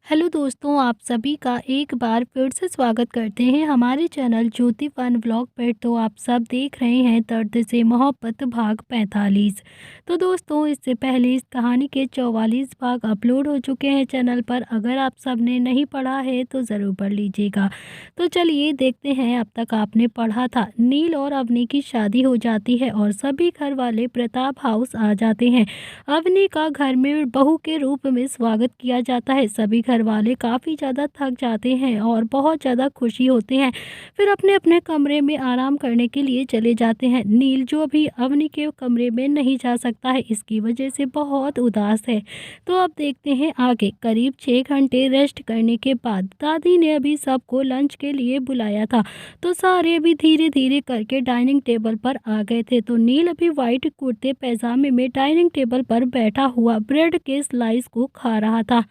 Hello दोस्तों, आप सभी का एक बार फिर से स्वागत करते हैं हमारे चैनल ज्योति फन व्लॉग पर। तो आप सब देख रहे हैं दर्द से मोहब्बत भाग 45। तो दोस्तों, इससे पहले इस कहानी के 44 भाग अपलोड हो चुके हैं चैनल पर। अगर आप सब ने नहीं पढ़ा है तो ज़रूर पढ़ लीजिएगा। तो चलिए देखते हैं अब तक आपने पढ़ा था। नील और अवनी की शादी हो जाती है और सभी घर वाले प्रताप हाउस आ जाते हैं। अवनी का घर में बहू के रूप में स्वागत किया जाता है। सभी घर वाले काफ़ी ज़्यादा थक जाते हैं और बहुत ज़्यादा खुशी होते हैं। फिर अपने अपने कमरे में आराम करने के लिए चले जाते हैं। नील जो अभी अवनी के कमरे में नहीं जा सकता है, इसकी वजह से बहुत उदास है। तो अब देखते हैं आगे। करीब 6 घंटे रेस्ट करने के बाद दादी ने अभी सबको लंच के लिए बुलाया था। तो सारे अभी धीरे धीरे करके डाइनिंग टेबल पर आ गए थे। तो नील अभी वाइट कुर्ते पैजामे में डाइनिंग टेबल पर बैठा हुआ ब्रेड के स्लाइस को खा रहा था।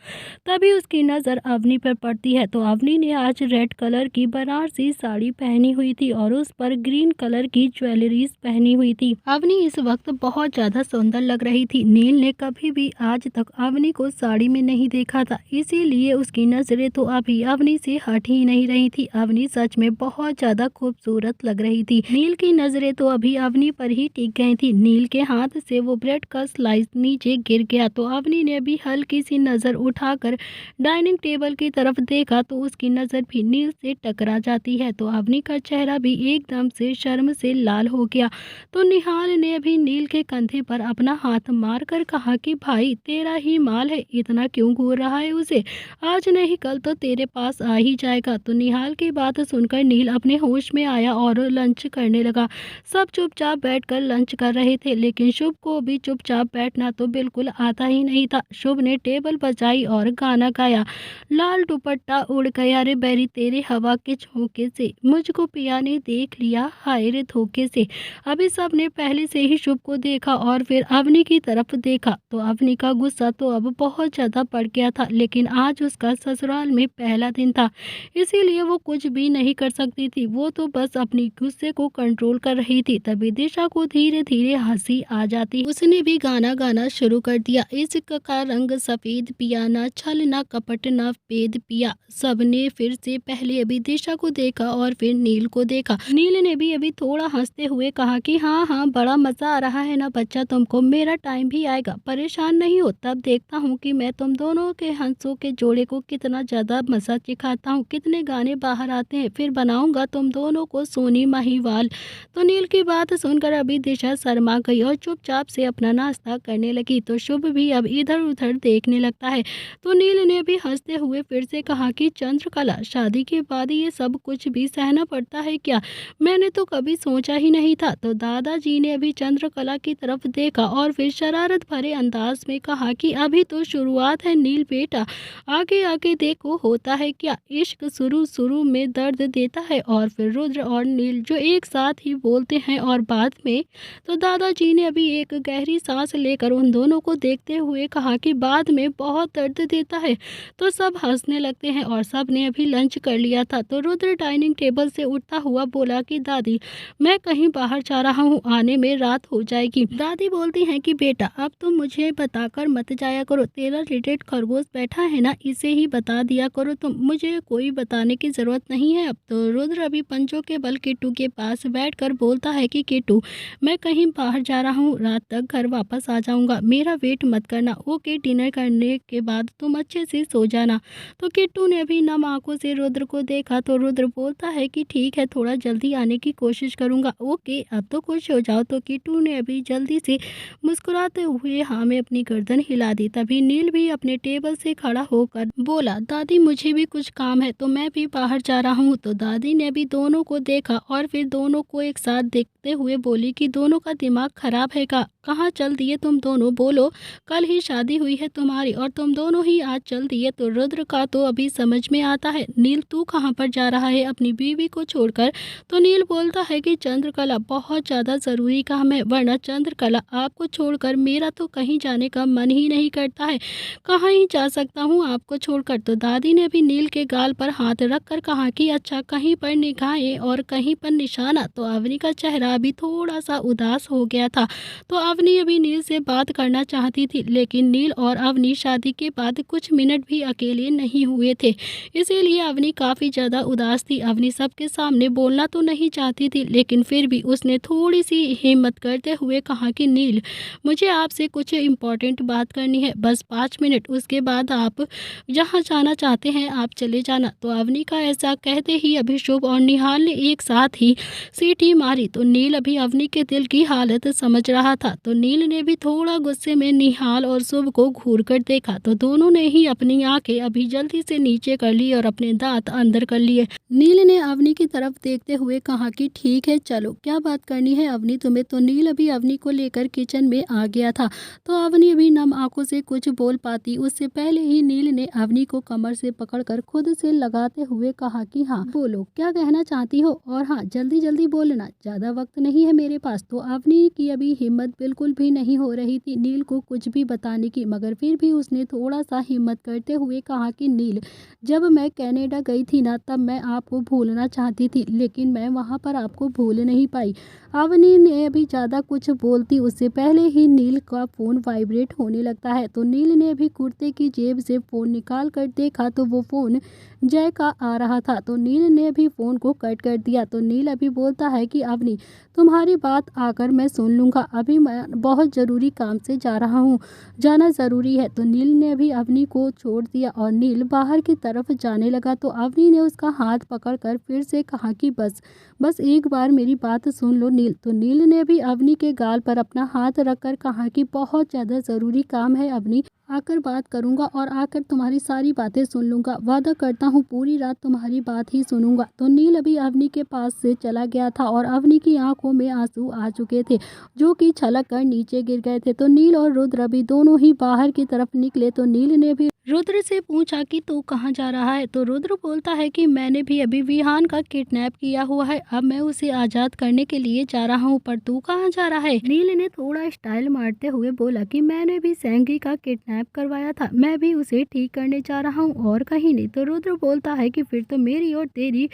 तभी उसकी नज़र अवनी पर पड़ती है। तो अवनी ने आज रेड कलर की बनारसी साड़ी पहनी हुई थी और उस पर ग्रीन कलर की ज्वेलरीज पहनी हुई थी। अवनी इस वक्त बहुत ज़्यादा सुंदर लग रही थी। नील ने कभी भी आज तक अवनी को साड़ी में नहीं देखा था, इसीलिए उसकी नज़रें तो अभी अवनी से हट ही नहीं रही थी। अवनी सच में बहुत ज़्यादा खूबसूरत लग रही थी। नील की नज़रें तो अभी अवनी पर ही टिक गई थी। नील के हाथ से वो ब्रेड का स्लाइस नीचे गिर गया। तो अवनी ने भी हल्की सी नज़र उठाकर डाइनिंग टेबल की तरफ देखा तो उसकी नज़र भी नील से टकरा जाती है। तो अवनी का चेहरा भी एकदम से शर्म से लाल हो गया। तो निहाल ने अभी नील के कंधे पर अपना हाथ मारकर कहा कि भाई, तेरा ही माल है, इतना क्यों घूर रहा है उसे? आज नहीं कल तो तेरे पास आ ही जाएगा। तो निहाल की बात सुनकर नील अपने होश में आया और लंच करने लगा। सब चुपचाप बैठकर लंच कर रहे थे, लेकिन शुभ को भी चुपचाप बैठना तो बिल्कुल आता ही नहीं था। शुभ ने टेबल बजाई और गाना गाया। लाल दुपट्टा उड़ गया रे बैरी तेरे हवा के झोंके से, मुझको पिया ने देख लिया हाय रे धोखे से। अभी सब ने पहले से ही शुभ को देखा और फिर अवनी की तरफ देखा। तो अवनी का गुस्सा तो अब बहुत ज़्यादा बढ़ गया था, लेकिन आज उसका ससुराल में पहला दिन था, इसीलिए वो कुछ भी नहीं कर सकती थी। वो तो बस अपनी गुस्से को कंट्रोल कर रही थी। तभी दिशा को धीरे धीरे हंसी आ जाती। उसने भी गाना गाना शुरू कर दिया। इश्क का रंग सफेद पिया, ना छल ना कपट ना भेद पिया। सबने फिर से पहले अभी दिशा को देखा और फिर नील को देखा। नील ने भी अभी थोड़ा हंसते हुए कहा कि हाँ हाँ, बड़ा मजा आ रहा है ना बच्चा तुमको। मेरा टाइम भी आएगा, परेशान नहीं हो। तब देखता हूँ कि मैं तुम दोनों के हंसों के जोड़े को कितना ज्यादा मजा सिखाता हूँ, कितने गाने बाहर आते हैं, फिर बनाऊंगा तुम दोनों को सोनी माहीवाल। तो नील की बात सुनकर अभी दिशा शर्मा गई और चुपचाप से अपना नाश्ता करने लगी। तो शुभ भी अब इधर उधर देखने लगता है। तो नील ने भी हंसते हुए फिर से कहा कि चंद्रकला, शादी के बाद ये सब कुछ भी सहना पड़ता है क्या? मैंने तो कभी सोचा ही नहीं था। तो दादाजी ने अभी चंद्रकला की तरफ देखा और फिर शरारत भरे अंदाज में कहा कि अभी तो शुरुआत है नील बेटा, आगे आगे देखो होता है क्या। इश्क शुरू शुरू में दर्द देता है। और फिर रुद्र और नील जो एक साथ ही बोलते हैं और बाद में। तो दादाजी ने अभी एक गहरी सांस लेकर उन दोनों को देखते हुए कहा कि बाद में बहुत दर्द देता है। तो सब हंसने लगते हैं और सब ने अभी लंच कर लिया था। तो रुद्र डाइनिंग टेबल से उठता हुआ बोला कि दादी, मैं कहीं बाहर जा रहा हूँ, आने में रात हो जाएगी। दादी बोलती हैं कि बेटा, अब तुम मुझे बताकर मत जाया करो, तेरा रिलेटेड खरगोश बैठा है ना, इसे ही बता दिया करो तुम, मुझे कोई बताने की जरूरत नहीं है अब। तो रुद्र अभी पंचों के बल किट्टू के पास बैठकर बोलता है कि किट्टू, मैं कहीं बाहर जा रहा हूँ, रात तक घर वापस आ जाऊंगा, मेरा वेट मत करना, ओके? डिनर करने के बाद तुम अच्छे से सो जाना। तो किट्टू ने अभी नम आंखों से रुद्र को देखा। तो रुद्र बोलता है कि ठीक है, थोड़ा जल्दी आने की कोशिश करूंगा, ओके? अब तो खुश हो जाओ। तो किट्टू ने अभी जल्दी से मुस्कुराते हुए हाँ में अपनी गर्दन हिला दी। तभी नील भी अपने टेबल से खड़ा होकर बोला, दादी मुझे भी कुछ काम है, तो मैं भी बाहर जा रहा हूँ। तो दादी ने भी दोनों को देखा और फिर दोनों को एक साथ देखते हुए बोली कि दोनों का दिमाग खराब है का? कहाँ चल दिए तुम दोनों? बोलो, कल ही शादी हुई है तुम्हारी और तुम दोनों ही आज चल दिए। तो रुद्र का तो अभी समझ में आता है, नील तू कहाँ पर जा रहा है अपनी बीवी को छोड़कर? तो नील बोलता है कि चंद्रकला, बहुत ज़्यादा ज़रूरी काम है, वरना चंद्रकला आपको छोड़कर मेरा तो कहीं जाने का मन ही नहीं करता है। कहाँ ही जा सकता हूँ आपको छोड़कर? तो दादी ने भी नील के गाल पर हाथ रखकर कहा कि अच्छा, कहीं पर निगाहें और कहीं पर निशाना। तो अवनी का चेहरा अभी थोड़ा सा उदास हो गया था। तो अवनी अभी नील से बात करना चाहती थी, लेकिन नील और अवनी शादी के बाद कुछ मिनट भी अकेले नहीं हुए थे। इसीलिए अवनी काफ़ी ज़्यादा उदास थी। अवनी सबके सामने बोलना तो नहीं चाहती थी, लेकिन फिर भी उसने थोड़ी सी हिम्मत करते हुए कहा कि नील, मुझे आपसे कुछ इम्पोर्टेंट बात करनी है, बस 5 मिनट, उसके बाद आप जहाँ जाना चाहते हैं आप चले जाना। तो अवनी का ऐसा कहते ही अभी शुभ और निहाल ने एक साथ ही सीटी मारी। तो नील अभी अवनी के दिल की हालत समझ रहा था। तो नील ने भी थोड़ा गुस्से में निहाल और शुभ को घूर कर देखा। तो दोनों ने ही अपनी आंखें अभी जल्दी से नीचे कर ली और अपने दांत अंदर कर लिए। नील ने अवनी की तरफ देखते हुए कहा कि ठीक है, चलो, क्या बात करनी है अवनी तुम्हें। तो नील अभी अवनी को लेकर किचन में आ गया था। तो अवनी अभी नम आंखों से कुछ बोल पाती उससे पहले ही नील ने अवनी को कमर से पकड़कर खुद से लगाते हुए कहा कि हाँ बोलो, क्या कहना चाहती हो, और हाँ जल्दी जल्दी बोलना, ज्यादा वक्त नहीं है मेरे पास। तो अवनी की अभी हिम्मत बिल्कुल भी नहीं हो रही थी नील को कुछ भी बताने की, मगर फिर भी उसने थोड़ा सा हिम्मत करते हुए कहा कि नील, जब मैं कनाडा गई थी ना, तब मैं आपको भूलना चाहती थी, लेकिन मैं वहाँ पर आपको भूल नहीं पाई। अवनी ने अभी ज़्यादा कुछ बोलती उससे पहले ही नील का फ़ोन वाइब्रेट होने लगता है। तो नील ने अभी कुर्ते की जेब से फ़ोन निकाल कर देखा तो वो फ़ोन जय का आ रहा था। तो नील ने अभी फ़ोन को कट कर दिया। तो नील अभी बोलता है कि अवनी, तुम्हारी बात आकर मैं सुन लूँगा, अभी मैं बहुत ज़रूरी काम से जा रहा हूँ, जाना ज़रूरी है। तो नील ने अभी अवनी को छोड़ दिया और नील बाहर की तरफ जाने लगा। तो अवनी ने उसका हाथ पकड़कर फिर से कहा कि बस बस एक बार मेरी बात सुन लो नील। तो नील ने भी अवनी के गाल पर अपना हाथ रखकर कहा कि बहुत ज़्यादा ज़रूरी काम है अवनी, आकर बात करूंगा और आकर तुम्हारी सारी बातें सुन लूंगा, वादा करता हूँ पूरी रात तुम्हारी बात ही सुनूंगा। तो नील अभी अवनी के पास से चला गया था और अवनी की आंखों में आंसू आ चुके थे जो कि छलक कर नीचे गिर गए थे। तो नील और रुद्र अभी दोनों ही बाहर की तरफ निकले। तो नील ने भी रुद्र से पूछा कि तू कहाँ जा रहा है। तो रुद्र बोलता है कि मैंने भी अभी विहान का किडनैप किया हुआ है, अब मैं उसे आज़ाद करने के लिए जा रहा हूँ, पर तू कहाँ जा रहा है। नील ने थोड़ा स्टाइल मारते हुए बोला कि मैंने भी सैंगी का किडनैप करवाया था, मैं भी उसे ठीक करने जा रहा हूँ और कहीं नहीं। तो रुद्र बोलता है कि फिर तो मेरी और तेरी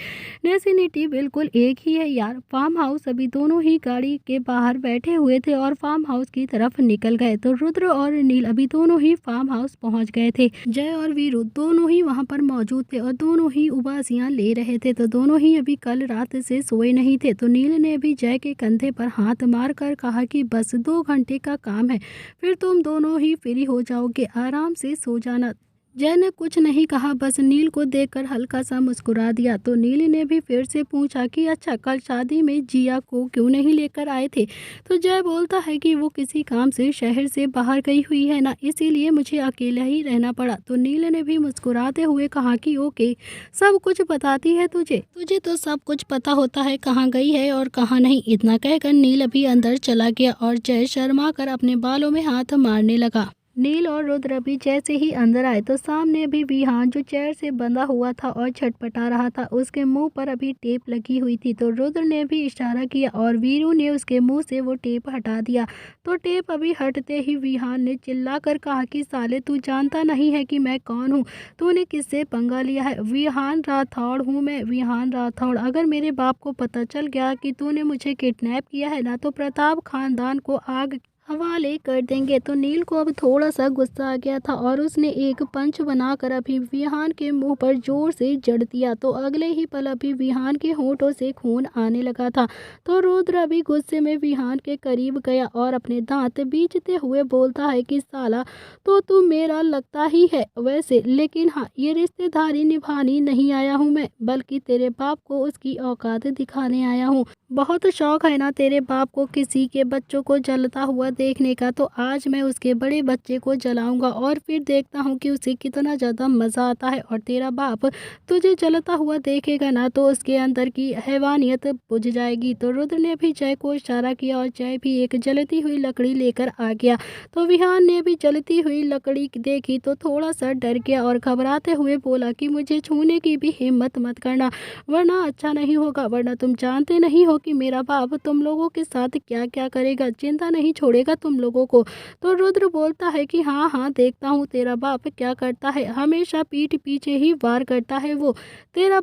नेसिनिटी बिल्कुल एक ही है यार। फार्म हाउस अभी दोनों ही गाड़ी के बाहर बैठे हुए थे और फार्म हाउस की तरफ निकल गए। तो रुद्र और नील अभी दोनों ही फार्म हाउस पहुँच गए थे। जय और वीरू दोनों ही वहां पर मौजूद थे और दोनों ही उबासियां ले रहे थे। तो दोनों ही अभी कल रात से सोए नहीं थे। तो नील ने भी जय के कंधे पर हाथ मार कर कहा कि बस 2 घंटे का काम है, फिर तुम दोनों ही फ्री हो जाओगे, आराम से सो जाना। जय ने कुछ नहीं कहा, बस नील को देखकर हल्का सा मुस्कुरा दिया। तो नील ने भी फिर से पूछा कि अच्छा, कल शादी में जिया को क्यों नहीं लेकर आए थे। तो जय बोलता है कि वो किसी काम से शहर से बाहर गई हुई है ना, इसीलिए मुझे अकेला ही रहना पड़ा। तो नील ने भी मुस्कुराते हुए कहा कि ओके, सब कुछ बताती है तुझे तुझे तो सब कुछ पता होता है कहाँ गई है और कहाँ नहीं। इतना कहकर नील अभी अंदर चला गया और जय शर्मा कर अपने बालों में हाथ मारने लगा। नील और रुद्र भी जैसे ही अंदर आए तो सामने भी विहान जो चेयर से बंधा हुआ था और छटपटा रहा था, उसके मुंह पर अभी टेप लगी हुई थी। तो रुद्र ने भी इशारा किया और वीरू ने उसके मुंह से वो टेप हटा दिया। तो टेप अभी हटते ही विहान ने चिल्लाकर कहा कि साले, तू जानता नहीं है कि मैं कौन हूँ, तूने किससे पंगा लिया है। विहान राठौड़ हूँ मैं, विहान राठौड़। अगर मेरे बाप को पता चल गया कि तूने मुझे किडनैप किया है ना, तो प्रताप खानदान को आग हवाले कर देंगे। तो नील को अब थोड़ा सा गुस्सा आ गया था और उसने एक पंच बनाकर अभी विहान के मुंह पर जोर से जड़ दिया। तो अगले ही पल अभी विहान के होंठों से खून आने लगा था। तो रुद्र अभी गुस्से में विहान के करीब गया और अपने दांत बीचते हुए बोलता है कि साला, तो तू मेरा लगता ही है वैसे, लेकिन हाँ, ये रिश्तेदारी निभानी नहीं आया हूँ मैं, बल्कि तेरे बाप को उसकी औकात दिखाने आया हूँ। बहुत शौक है ना तेरे बाप को किसी के बच्चों को जलता हुआ देखने का, तो आज मैं उसके बड़े बच्चे को जलाऊंगा और फिर देखता हूँ कि उसे कितना ज़्यादा मज़ा आता है। और तेरा बाप तुझे जलता हुआ देखेगा ना, तो उसके अंदर की हैवानियत बुझ जाएगी। तो रुद्र ने भी जय को इशारा किया और जय भी एक जलती हुई लकड़ी लेकर आ गया। तो विहान ने भी जलती हुई लकड़ी देखी तो थोड़ा सा डर गया और घबराते हुए बोला कि मुझे छूने की भी हिम्मत मत करना, वरना अच्छा नहीं होगा, वरना तुम जानते नहीं हो कि मेरा बाप तुम लोगों के साथ क्या क्या करेगा, चिंता नहीं छोड़ेगा। पड़ेगा तुम लोगों को। तो रुद्र बोलता है कि हाँ हाँ देखता हूँ तेरा बाप क्या करता है, हमेशा पीठ पीछे ही वार करता है वो। तेरा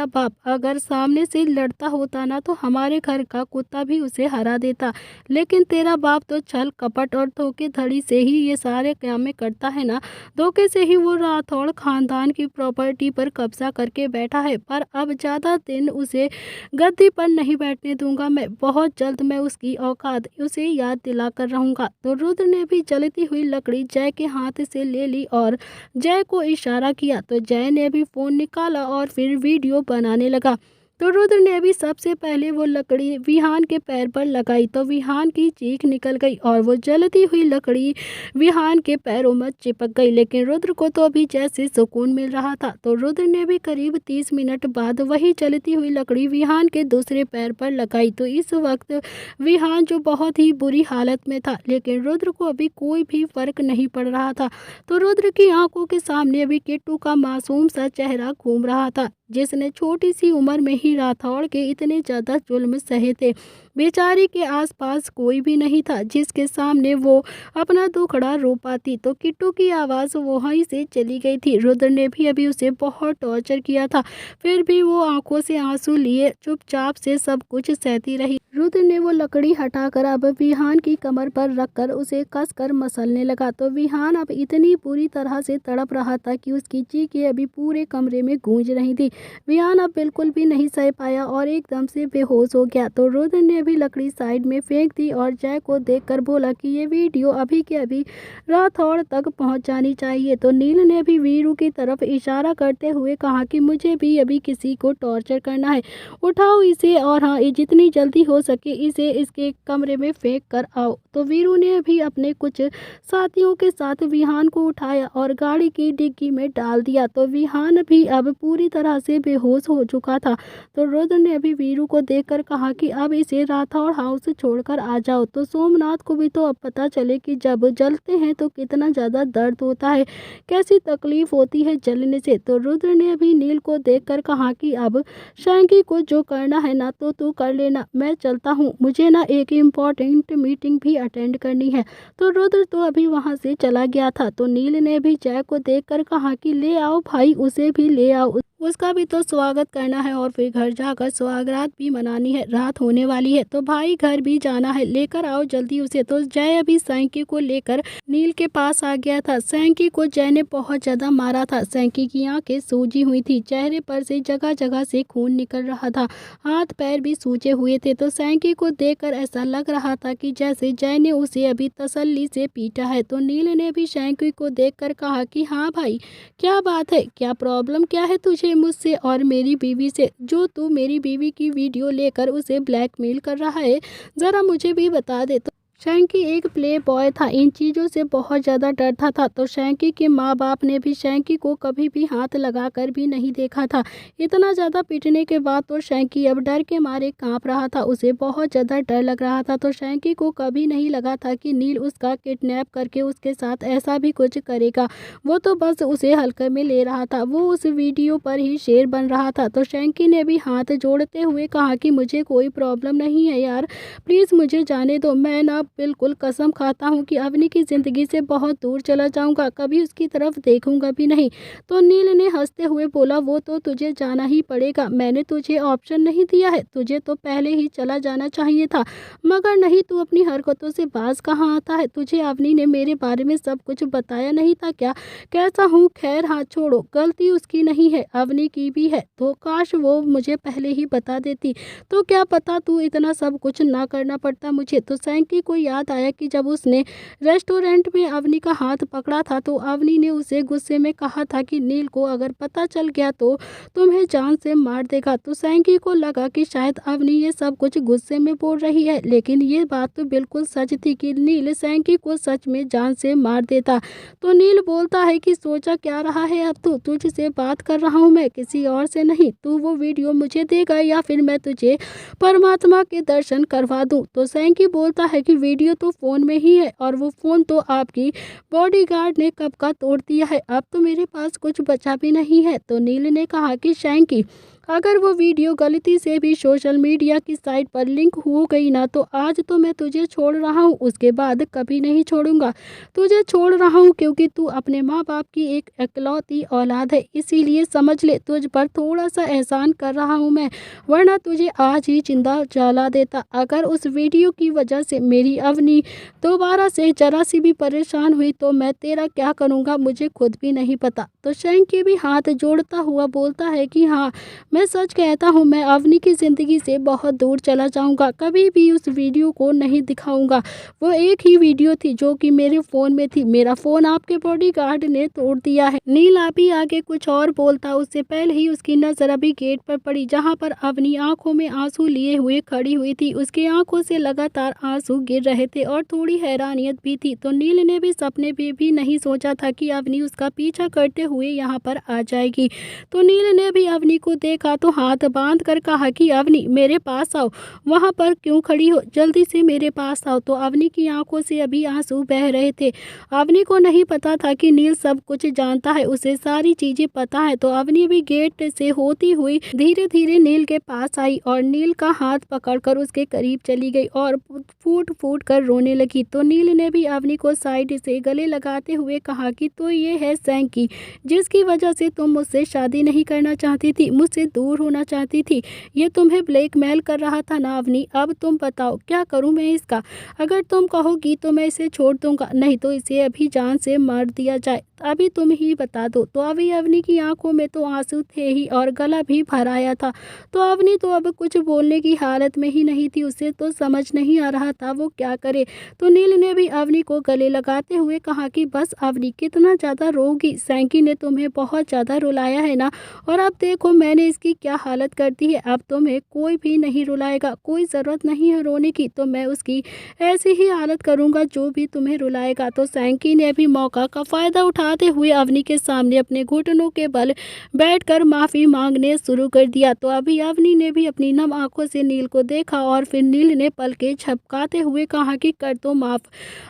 बाप अगर सामने से लड़ता होता ना तो हमारे घर का कुत्ता भी उसे हरा देता, लेकिन तेरा बाप तो छल कपट और धोखेधड़ी से ही ये सारे काम करता है ना। धोखे से ही वो राठौड़ खानदान की प्रॉपर्टी पर कब्जा करके बैठा है, पर अब ज़्यादा दिन उसे गद्दी पर नहीं बैठने दूंगा मैं। बहुत जल्द मैं उसकी औकात उसे याद दिला कर रहूंगा। तो रुद्र ने भी जलती हुई लकड़ी जय के हाथ से ले ली और जय को इशारा किया। तो जय ने भी फ़ोन निकाला और फिर वीडियो बनाने लगा। तो रुद्र ने भी सबसे पहले वो लकड़ी विहान के पैर पर लगाई तो विहान की चीख निकल गई और वो जलती हुई लकड़ी विहान के पैरों में चिपक गई। लेकिन रुद्र को तो अभी जैसे सुकून मिल रहा था। तो रुद्र ने भी करीब 30 मिनट बाद वही जलती हुई लकड़ी विहान के दूसरे पैर पर लगाई। तो इस वक्त विहान जो बहुत ही बुरी हालत में था, लेकिन रुद्र को अभी कोई भी फर्क नहीं पड़ रहा था। तो रुद्र की आंखों के सामने अभी किट्टू का मासूम सा चेहरा घूम रहा था, जिसने छोटी सी उम्र में ही राठौड़ के इतने ज़्यादा जुल्म सहे थे। बेचारी के आसपास कोई भी नहीं था जिसके सामने वो अपना दुखड़ा रो पाती। तो किट्टू की आवाज़ वहीं से चली गई थी। रुद्र ने भी अभी उसे बहुत टॉर्चर किया था, फिर भी वो आंखों से आंसू लिए चुपचाप से सब कुछ सहती रही। रुद्र ने वो लकड़ी हटाकर अब विहान की कमर पर रखकर उसे कसकर मसलने लगा। तो विहान अब इतनी बुरी तरह से तड़प रहा था कि उसकी चीखें अभी पूरे कमरे में गूंज रही थी। विहान अब बिल्कुल भी नहीं सह पाया और एकदम से बेहोश हो गया। तो रुद्र ने भी लकड़ी साइड में फेंक दी और जय को देखकर बोला कि ये वीडियो अभी के अभी राठौड़ तक पहुंच जानी चाहिए। तो नील ने भी वीरू की तरफ इशारा करते हुए कहा कि मुझे भी अभी किसी को टॉर्चर करना है, उठाओ इसे और हाँ जितनी जल्दी हो सके इसे इसके कमरे में फेंक कर आओ। तो वीरू ने भी अपने कुछ साथियों के साथ विहान को उठाया और गाड़ी की डिग्गी में डाल दिया। तो विहान भी अब पूरी तरह से बेहोश हो चुका था। तो रुद्र ने भी वीरू को देखकर कहा कि अब इसे राठौड़ हाउस छोड़कर आ जाओ। तो सोमनाथ को भी तो अब पता चले कि जब जलते हैं तो कितना ज़्यादा दर्द होता है, कैसी तकलीफ होती है जलने से। तो रुद्र ने भी नील को देखकर कहा कि अब शैंकी को जो करना है ना तो तू कर लेना, मैं चलता हूँ, मुझे ना एक इम्पॉर्टेंट मीटिंग भी अटेंड करनी है। तो रुद्र तो अभी वहाँ से चला गया था। तो नील ने भी जय को देखकर कहा कि ले आओ भाई, उसे भी ले आओ, उसका भी तो स्वागत करना है और फिर घर जाकर स्वागत भी मनानी है, रात होने वाली है। तो भाई घर भी जाना है, लेकर आओ जल्दी उसे। तो जय अभी सैंकी को लेकर नील के पास आ गया था। सैंकी को जय ने बहुत ज़्यादा मारा था। सैंकी की आंखें सूजी हुई थी, चेहरे पर से जगह जगह से खून निकल रहा था, हाथ पैर भी सूजे हुए थे। तो सैंकी को देखकर ऐसा लग रहा था कि जैसे जय ने उसे अभी तसल्ली से पीटा है। तो नील ने भी सैंकी को देखकर कहा कि हाँ भाई, क्या बात है, क्या प्रॉब्लम क्या है तुझे मुझसे और मेरी बीवी से, जो तू मेरी बीवी की वीडियो लेकर उसे ब्लैकमेल कर रहा है, ज़रा मुझे भी बता दे। तो शैंकी एक प्ले बॉय था, इन चीज़ों से बहुत ज़्यादा डरता था। तो शैंकी के माँ बाप ने भी शैंकी को कभी भी हाथ लगाकर भी नहीं देखा था। इतना ज़्यादा पीटने के बाद तो शैंकी अब डर के मारे कांप रहा था, उसे बहुत ज़्यादा डर लग रहा था। तो शैंकी को कभी नहीं लगा था कि नील उसका किडनैप करके उसके साथ ऐसा भी कुछ करेगा। वो तो बस उसे हल्के में ले रहा था, वो उस वीडियो पर ही शेर बन रहा था। तो शैंकी ने भी हाथ जोड़ते हुए कहा कि मुझे कोई प्रॉब्लम नहीं है यार, प्लीज़ मुझे जाने दो, मैं ना बिल्कुल कसम खाता हूँ कि अवनी की ज़िंदगी से बहुत दूर चला जाऊँगा, कभी उसकी तरफ देखूँगा भी नहीं। तो नील ने हंसते हुए बोला, वो तो तुझे जाना ही पड़ेगा, मैंने तुझे ऑप्शन नहीं दिया है, तुझे तो पहले ही चला जाना चाहिए था, मगर नहीं, तू अपनी हरकतों से बाज कहाँ आता है। तुझे अवनी ने मेरे बारे में सब कुछ बताया नहीं था क्या, कैसा हूँ? खैर हाँ छोड़ो, गलती उसकी नहीं है, अवनी की भी है। तो काश वो मुझे पहले ही बता देती, तो क्या पता तू इतना सब कुछ ना करना पड़ता मुझे। तो सैंकी को याद आया कि जब उसने रेस्टोरेंट में अवनी का हाथ पकड़ा था तो अवनी ने उसे गुस्से में कहा था कि नील को अगर पता चल गया तो तुम्हें जान से मार देगा। तो सैंकी को लगा कि शायद अवनी ये सब कुछ गुस्से में बोल रही है, लेकिन ये बात तो बिल्कुल सच थी कि नील सैंकी को सच में जान से मार देता। तो नील बोलता है कि सोचा क्या रहा है, अब तो तुझसे बात कर रहा हूँ मैं, किसी और से नहीं। तू वो वीडियो मुझे देगा या फिर मैं तुझे परमात्मा के दर्शन करवा दूँ। तो सैंकी बोलता है कि वीडियो तो फ़ोन में ही है और वो फ़ोन तो आपकी बॉडीगार्ड ने कब का तोड़ दिया है, अब तो मेरे पास कुछ बचा भी नहीं है। तो नील ने कहा कि शैंकी अगर वो वीडियो गलती से भी सोशल मीडिया की साइट पर लिंक हो गई ना, तो आज तो मैं तुझे छोड़ रहा हूँ, उसके बाद कभी नहीं छोड़ूंगा। तुझे छोड़ रहा हूँ क्योंकि तू अपने माँ बाप की एक इकलौती औलाद है, इसीलिए समझ ले तुझ पर थोड़ा सा एहसान कर रहा हूँ मैं, वरना तुझे आज ही जिंदा जला देता। अगर उस वीडियो की वजह से मेरी अवनी दोबारा से जरा सी भी परेशान हुई तो मैं तेरा क्या करूँगा मुझे खुद भी नहीं पता। तो शैंकी भी हाथ जोड़ता हुआ बोलता है कि हाँ, मैं सच कहता हूँ, मैं अवनी की ज़िंदगी से बहुत दूर चला जाऊँगा, कभी भी उस वीडियो को नहीं दिखाऊँगा। वो एक ही वीडियो थी जो कि मेरे फ़ोन में थी, मेरा फ़ोन आपके बॉडीगार्ड ने तोड़ दिया है। नील अभी आगे कुछ और बोलता उससे पहले ही उसकी नज़र अभी गेट पर पड़ी, जहाँ पर अवनी आंखों में आंसू लिए हुए खड़ी हुई थी। उसकी आंखों से लगातार आंसू गिर रहे थे और थोड़ी हैरानियत भी थी। तो नील ने भी सपने में भी नहीं सोचा था कि अवनी उसका पीछा करते हुए यहाँ पर आ जाएगी। तो नील ने भी अवनी को देखा तो हाथ बांध कर कहा कि अवनी मेरे पास आओ, वहाँ पर क्यों खड़ी हो, जल्दी से मेरे पास आओ। तो अवनी की आंखों से अभी आंसू बह रहे थे। अवनी को नहीं पता था कि नील सब कुछ जानता है, उसे सारी चीजें पता है। तो अवनी भी गेट से होती हुई धीरे धीरे नील के पास आई और नील का हाथ पकड़कर उसके करीब चली गई और फूट फूट कर रोने लगी। तो नील ने भी अवनी को साइड से गले लगाते हुए कहा कि तो ये है सैंकी, जिसकी वजह से तुम मुझसे शादी नहीं करना चाहती थी, मुझसे दूर होना चाहती थी। ये तुम्हें ब्लैकमेल कर रहा था ना अवनी, अब तुम बताओ क्या करूं मैं इसका। अगर तुम कहोगी तो मैं इसे छोड़ दूंगा, नहीं तो इसे अभी जान से मार दिया जाए, अभी तुम ही बता दो। तो अभी अवनी की आंखों में तो आंसू थे ही और गला भी भर आया था। तो अवनी तो अब कुछ बोलने की हालत में ही नहीं थी, उसे तो समझ नहीं आ रहा था वो क्या करे। तो नील ने भी अवनी को गले लगाते हुए कहा कि बस अवनी, कितना ज़्यादा रोगी, सैंकी ने तुम्हें बहुत ज़्यादा रुलाया है ना, और अब देखो मैंने इसकी क्या हालत कर दी है। अब तुम्हें कोई भी नहीं रुलाएगा, कोई ज़रूरत नहीं है रोने की, तो मैं उसकी ऐसी ही हालत करूँगा जो भी तुम्हें रुलाएगा। तो सैंकी ने भी मौका का फ़ायदा उठाते हुए अवनी के सामने अपने घुटनों के बल बैठकर माफ़ी मांगने शुरू कर दिया। तो अभी अवनी ने भी अपनी नम आंखों से नील को देखा और फिर नील ने पलकें झपकाते हुए कहा कि कर दो माफ़,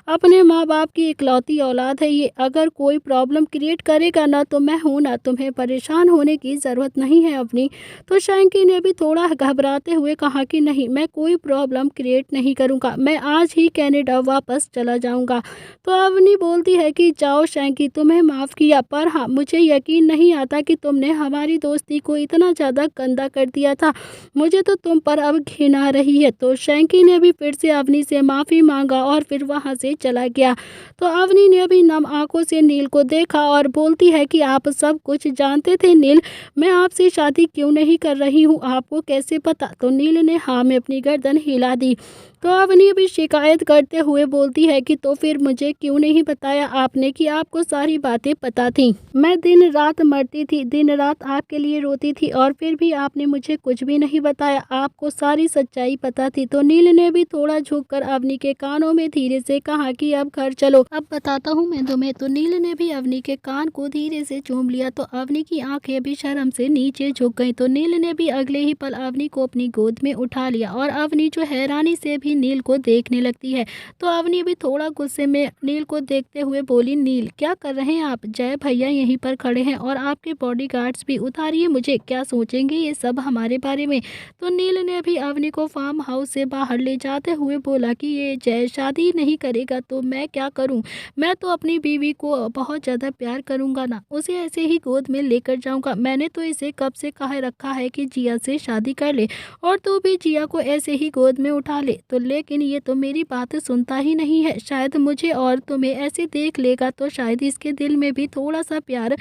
अपने माँ बाप की इकलौती औलाद है ये, अगर कोई प्रॉब्लम क्रिएट करेगा ना तो मैं हूँ ना, तुम्हें परेशान होने की ज़रूरत नहीं है अवनी। तो शैंकी ने भी थोड़ा घबराते हुए कहा कि नहीं, मैं कोई प्रॉब्लम क्रिएट नहीं करूँगा, मैं आज ही कनाडा वापस चला जाऊँगा। तो अवनी बोलती है कि जाओ शैंकी, तुम्हें माफ़ किया, पर हाँ मुझे यकीन नहीं आता कि तुमने हमारी दोस्ती को इतना ज़्यादा गंदा कर दिया था, मुझे तो तुम पर अब घिन आ रही है। तो शैंकी ने भी फिर से अवनी से माफ़ी मांगा और फिर वहाँ से चला गया। तो अवनी ने भी नम आंखों से नील को देखा और बोलती है कि आप सब कुछ जानते थे नील, मैं आपसे शादी क्यों नहीं कर रही हूँ, आपको कैसे पता। तो नील ने हाँ में अपनी गर्दन हिला दी। तो अवनी भी शिकायत करते हुए बोलती है कि तो फिर मुझे क्यों नहीं बताया आपने कि आपको सारी बातें पता थी, मैं दिन रात मरती थी, दिन रात आपके लिए रोती थी और फिर भी आपने मुझे कुछ भी नहीं बताया, आपको सारी सच्चाई पता थी। तो नील ने भी थोड़ा झुककर अवनी के कानों में धीरे से कहा कि अब घर चलो, अब बताता हूँ मैं तुम्हें। तो नील ने भी अवनी के कान को धीरे से चूम लिया। तो अवनी की आंखें भी शर्म से नीचे झुक गई। तो नील ने भी अगले ही पल अवनी को अपनी गोद में उठा लिया और अवनी जो हैरानी से भी नील को देखने लगती है। तो अवनी भी थोड़ा गुस्से में नील को देखते हुए बोली, नील क्या कर रहे हैं आप, जय भैया यहीं पर खड़े हैं और आपके बॉडीगार्ड्स भी, उतारिए मुझे, क्या सोचेंगे ये सब हमारे बारे में। तो नील ने भी अवनी को फार्म हाउस से बाहर ले जाते हुए बोला कि ये जय शादी नहीं करेगा तो मैं क्या करूं, मैं तो अपनी बीवी को बहुत ज़्यादा प्यार करूंगा ना, उसे ऐसे ही गोद में लेकर जाऊंगा, मैंने तो इसे कब से कह रखा है कि जिया से शादी कर ले और तू भी जिया को ऐसे ही गोद में उठा ले। तो लेकिन ये तो मेरी बात सुनता ही नहीं है, शायद मुझे और तुम्हें ऐसे देख लेगा तो शायद इसके दिल में भी थोड़ा सा प्यार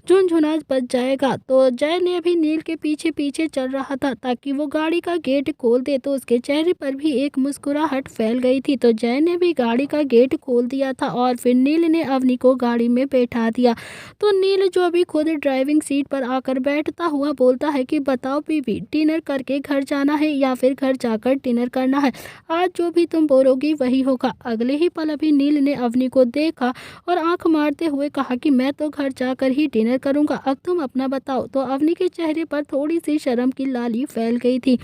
झुनझुना बच जाएगा। तो जय ने भी नील के पीछे पीछे चल रहा था ताकि वो गाड़ी का गेट खोल दे। तो उसके चेहरे पर भी एक मुस्कुराहट फैल गई थी। तो जय ने भी गाड़ी का गेट खोल दिया था और फिर नील ने अवनी को गाड़ी में बैठा दिया। तो नील जो अभी खुद ड्राइविंग सीट पर आकर बैठता हुआ बोलता है कि बताओ बीबी, डिनर करके घर जाना है या फिर घर जाकर डिनर करना है, आज जो भी तुम बोलोगी वही होगा। अगले ही पल अभी नील ने अवनी को देखा और आंख मारते हुए कहा कि मैं तो घर जाकर ही डिनर करूंगा, अब तुम अपना बताओ। तो अवनी के चेहरे पर थोड़ी सी शर्म की लाली फैल गई थी।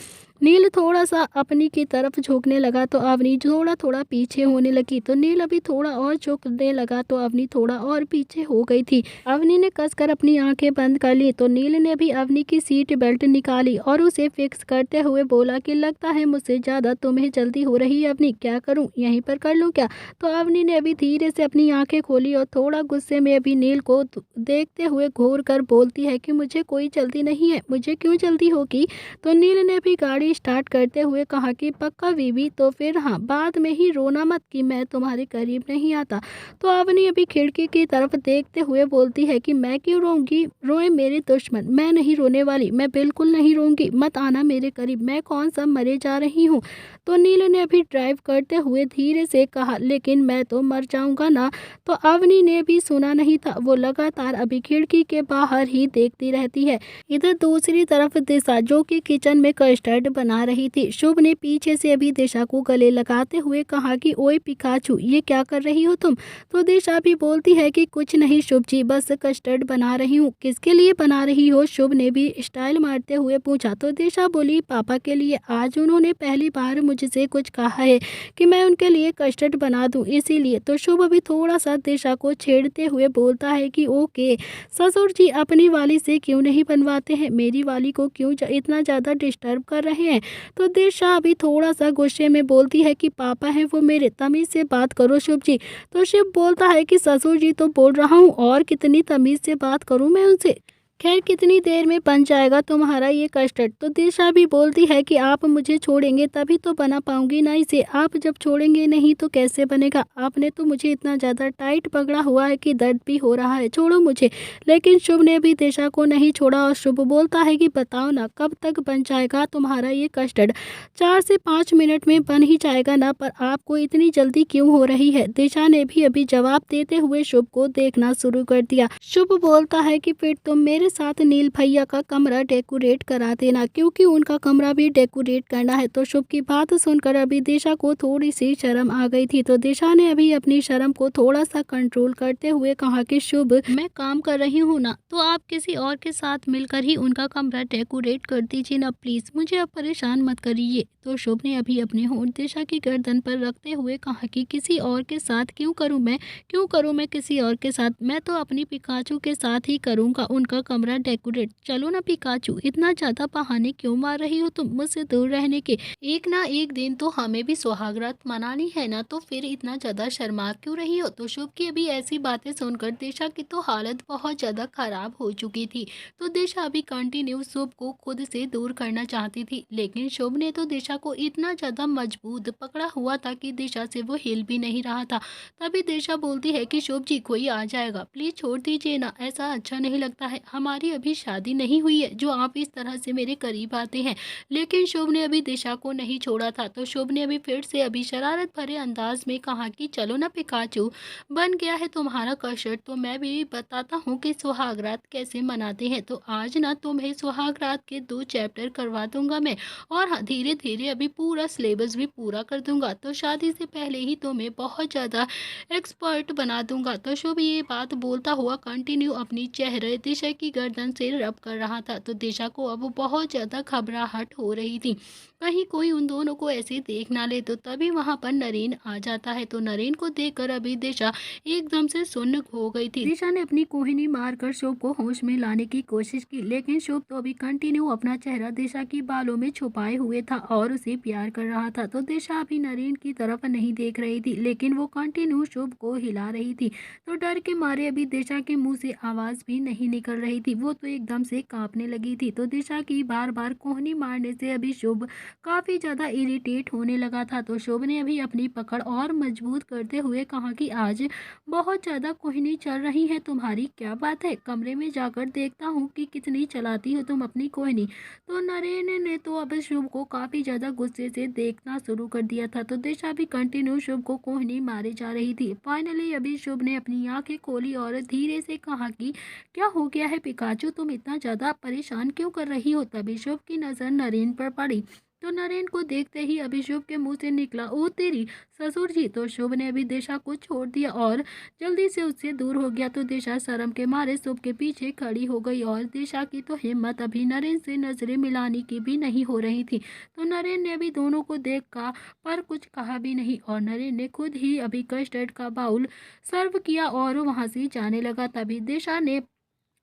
नील थोड़ा सा अपनी की तरफ झुकने लगा तो अवनी थोड़ा थोड़ा पीछे होने लगी, तो नील अभी थोड़ा और झुकने लगा तो अवनी थोड़ा और पीछे हो गई थी। अवनी ने कसकर अपनी आंखें बंद कर ली तो नील ने भी अवनी की सीट बेल्ट निकाली और उसे फिक्स करते हुए बोला कि लगता है मुझसे ज़्यादा तुम्हें जल्दी हो रही है अवनी, क्या करूं, यहीं पर कर लूं क्या? तो अवनी ने अभी धीरे से अपनी आंखें खोली और थोड़ा गुस्से में अभी नील को देखते हुए घूर कर बोलती है कि मुझे कोई जल्दी नहीं है, मुझे क्यों जल्दी होगी? तो नील ने भी गाड़ी स्टार्ट करते हुए कहा कि पक्का बीवी, तो फिर हाँ, बाद में ही रोना मत कि मैं तुम्हारे करीब नहीं आता। तो अवनी अभी खिड़की की तरफ देखते हुए बोलती है कि मैं क्यों रोऊंगी, रोए मेरे दुश्मन, मैं नहीं रोने वाली, मैं बिल्कुल नहीं रोऊंगी, मत आना मेरे करीब, मैं कौन सा मरे जा रही हूँ। तो नील ने अभी ड्राइव करते हुए धीरे से कहा लेकिन मैं तो मर जाऊंगा ना। तो अवनी ने भी सुना नहीं था, वो लगातार अभी खिड़की के बाहर ही देखती रहती है। इधर दूसरी तरफ दिशा जो कि किचन में कस्टर्ड बना रही थी, शुभ ने पीछे से अभी दिशा को गले लगाते हुए कहा कि ओए पिकाचू, ये क्या कर रही हो तुम? तो दिशा भी बोलती है कि कुछ नहीं शुभ जी, बस कस्टर्ड बना रही हूँ। किसके लिए बना रही हो? शुभ ने भी स्टाइल मारते हुए पूछा। तो दिशा बोली पापा के लिए, आज उन्होंने पहली बार मुझसे कुछ कहा है कि मैं उनके लिए कस्टर्ड बना दूं, इसीलिए। तो शुभ अभी थोड़ा सा दिशा को छेड़ते हुए बोलता है कि ओके ससुर जी, अपनी वाली से क्यों नहीं बनवाते हैं, मेरी वाली को क्यों इतना ज़्यादा डिस्टर्ब कर रहे हैं? तो दिशा अभी थोड़ा सा गुस्से में बोलती है कि पापा हैं वो मेरे, तमीज़ से बात करो शुभ जी। तो शिव बोलता है कि ससुर जी तो बोल रहा हूँ, और कितनी तमीज़ से बात करूँ मैं उनसे? खैर, कितनी देर में बन जाएगा तुम्हारा ये कस्टर्ड? तो दिशा भी बोलती है कि आप मुझे छोड़ेंगे तभी तो बना पाऊंगी ना इसे, आप जब छोड़ेंगे नहीं तो कैसे बनेगा? आपने तो मुझे इतना ज़्यादा टाइट पकड़ा हुआ है कि दर्द भी हो रहा है, छोड़ो मुझे। लेकिन शुभ ने भी दिशा को नहीं छोड़ा और शुभ बोलता है कि बताओ ना, कब तक बन जाएगा तुम्हारा ये कस्टर्ड? 4 से 5 मिनट में बन ही जाएगा ना, पर आपको इतनी जल्दी क्यों हो रही है? दिशा ने भी अभी जवाब देते हुए शुभ को देखना शुरू कर दिया। शुभ बोलता है कि फिर तुम मेरे साथ नील भैया का कमरा डेकोरेट करा देना, क्योंकि उनका कमरा भी डेकोरेट करना है। तो शुभ की बात सुनकर अभी दिशा को थोड़ी सी शर्म आ गई थी, तो दिशा ने अभी अपनी शर्म को थोड़ा सा कंट्रोल करते हुए कहा कि शुभ, मैं काम कर रही हूँ ना, तो आप किसी और के साथ मिलकर ही उनका कमरा डेकोरेट कर दीजिए ना प्लीज, मुझे अब परेशान मत करिए। तो शुभ ने अभी अपने होंठ दिशा की गर्दन पर रखते हुए कहा कि किसी और के साथ क्यों करूँ मैं, क्यों करूँ मैं किसी और के साथ? मैं तो अपनी पिकाचू के साथ ही करूँगा उनका कमरा डेकोरेट। चलो ना पिकाचू, इतना ज़्यादा बहाने क्यों मार रही हो तुम मुझसे दूर रहने के? एक ना एक दिन तो हमें भी सुहागरात मनानी है ना, तो फिर इतना ज़्यादा शर्मा क्यों रही हो? तो शुभ की अभी ऐसी बातें सुनकर दिशा की तो हालत बहुत ज़्यादा खराब हो चुकी थी। तो दिशा अभी कंटिन्यू शुभ को खुद से दूर करना चाहती थी, लेकिन शुभ ने तो दिशा को इतना ज़्यादा मजबूत पकड़ा हुआ था कि दिशा से वो हिल भी नहीं रहा था। तभी दिशा बोलती है कि शुभ जी, कोई आ जाएगा, प्लीज छोड़ दीजिए ना, ऐसा अच्छा नहीं लगता है, हमारी अभी शादी नहीं हुई है जो आप इस तरह से मेरे करीब आते हैं। लेकिन शुभ ने अभी दिशा को नहीं छोड़ा था, तो शुभ ने अभी फिर से अभी शरारत भरे अंदाज में कहा कि चलो ना पिकाचू, बन गया है तुम्हारा कस्टर्ड, तो मैं भी बताता हूँ कि सुहागरात कैसे मनाते हैं। तो आज ना तुम्हें सुहागरात के 2 चैप्टर करवा दूंगा मैं, और हाँ, धीरे धीरे अभी पूरा सिलेबस भी पूरा कर दूंगा, तो शादी से पहले ही तुम्हें बहुत ज़्यादा एक्सपर्ट बना दूंगा। तो शुभ ये बात बोलता हुआ कंटिन्यू अपनी चेहरे दिशा की गर्दन से रब कर रहा था। तो दिशा को अब बहुत ज़्यादा घबराहट हो रही थी, कहीं कोई उन दोनों को ऐसे देख ना ले। तो तभी वहां पर नरेन आ जाता है, तो नरेन को देखकर अभी दिशा एकदम से सुन्न हो गई थी। दिशा ने अपनी कोहिनी मारकर शुभ को होश में लाने की कोशिश की, लेकिन शुभ तो अभी कंटिन्यू अपना चेहरा दिशा की बालों में छुपाए हुए था और उसे प्यार कर रहा था। तो दिशा अभी नरेन की तरफ नहीं देख रही थी, लेकिन वो कंटिन्यू शुभ को हिला रही थी। तो डर के मारे अभी दिशा के मुंह से आवाज भी नहीं निकल रही थी, वो तो एकदम से कांपने लगी थी। तो दिशा की बार बार कोहनी मारने से अभी शुभ काफी ज्यादा इरिटेट होने लगा था। तो शुभ ने अभी अपनी पकड़ और मजबूत करते हुए कहा कि आज बहुत ज्यादा कोहनी चल रही है तुम्हारी, क्या बात है, कमरे में जाकर देखता हूँ कि कितनी चलाती हो तुम अपनी कोहनी। तो नरेन ने तो अब शुभ को काफी ज्यादा गुस्से से देखना शुरू कर दिया था। तो दिशा भी कंटिन्यू शुभ को कोहनी मारे जा रही थी। फाइनली अभी शुभ ने अपनी आंखें खोली और धीरे से कहा कि क्या हो गया है पिकाचू, तुम इतना ज्यादा परेशान क्यों कर रही हो? तभी शुभ की नजर नरेन पर पड़ी, तो नरेन को देखते ही अभी शुभ के मुंह से निकला, ओ तेरी ससुर जी। तो शुभ ने अभी दिशा को छोड़ दिया और जल्दी से उससे दूर हो गया। तो दिशा शर्म के मारे शुभ के पीछे खड़ी हो गई और दिशा की तो हिम्मत अभी नरेन से नजरें मिलाने की भी नहीं हो रही थी। तो नरेन ने अभी दोनों को देखा पर कुछ कहा भी नहीं और नरेन ने खुद ही अभी कस्टर्ड का बाउल सर्व किया और वहां से जाने लगा। तभी दिशा ने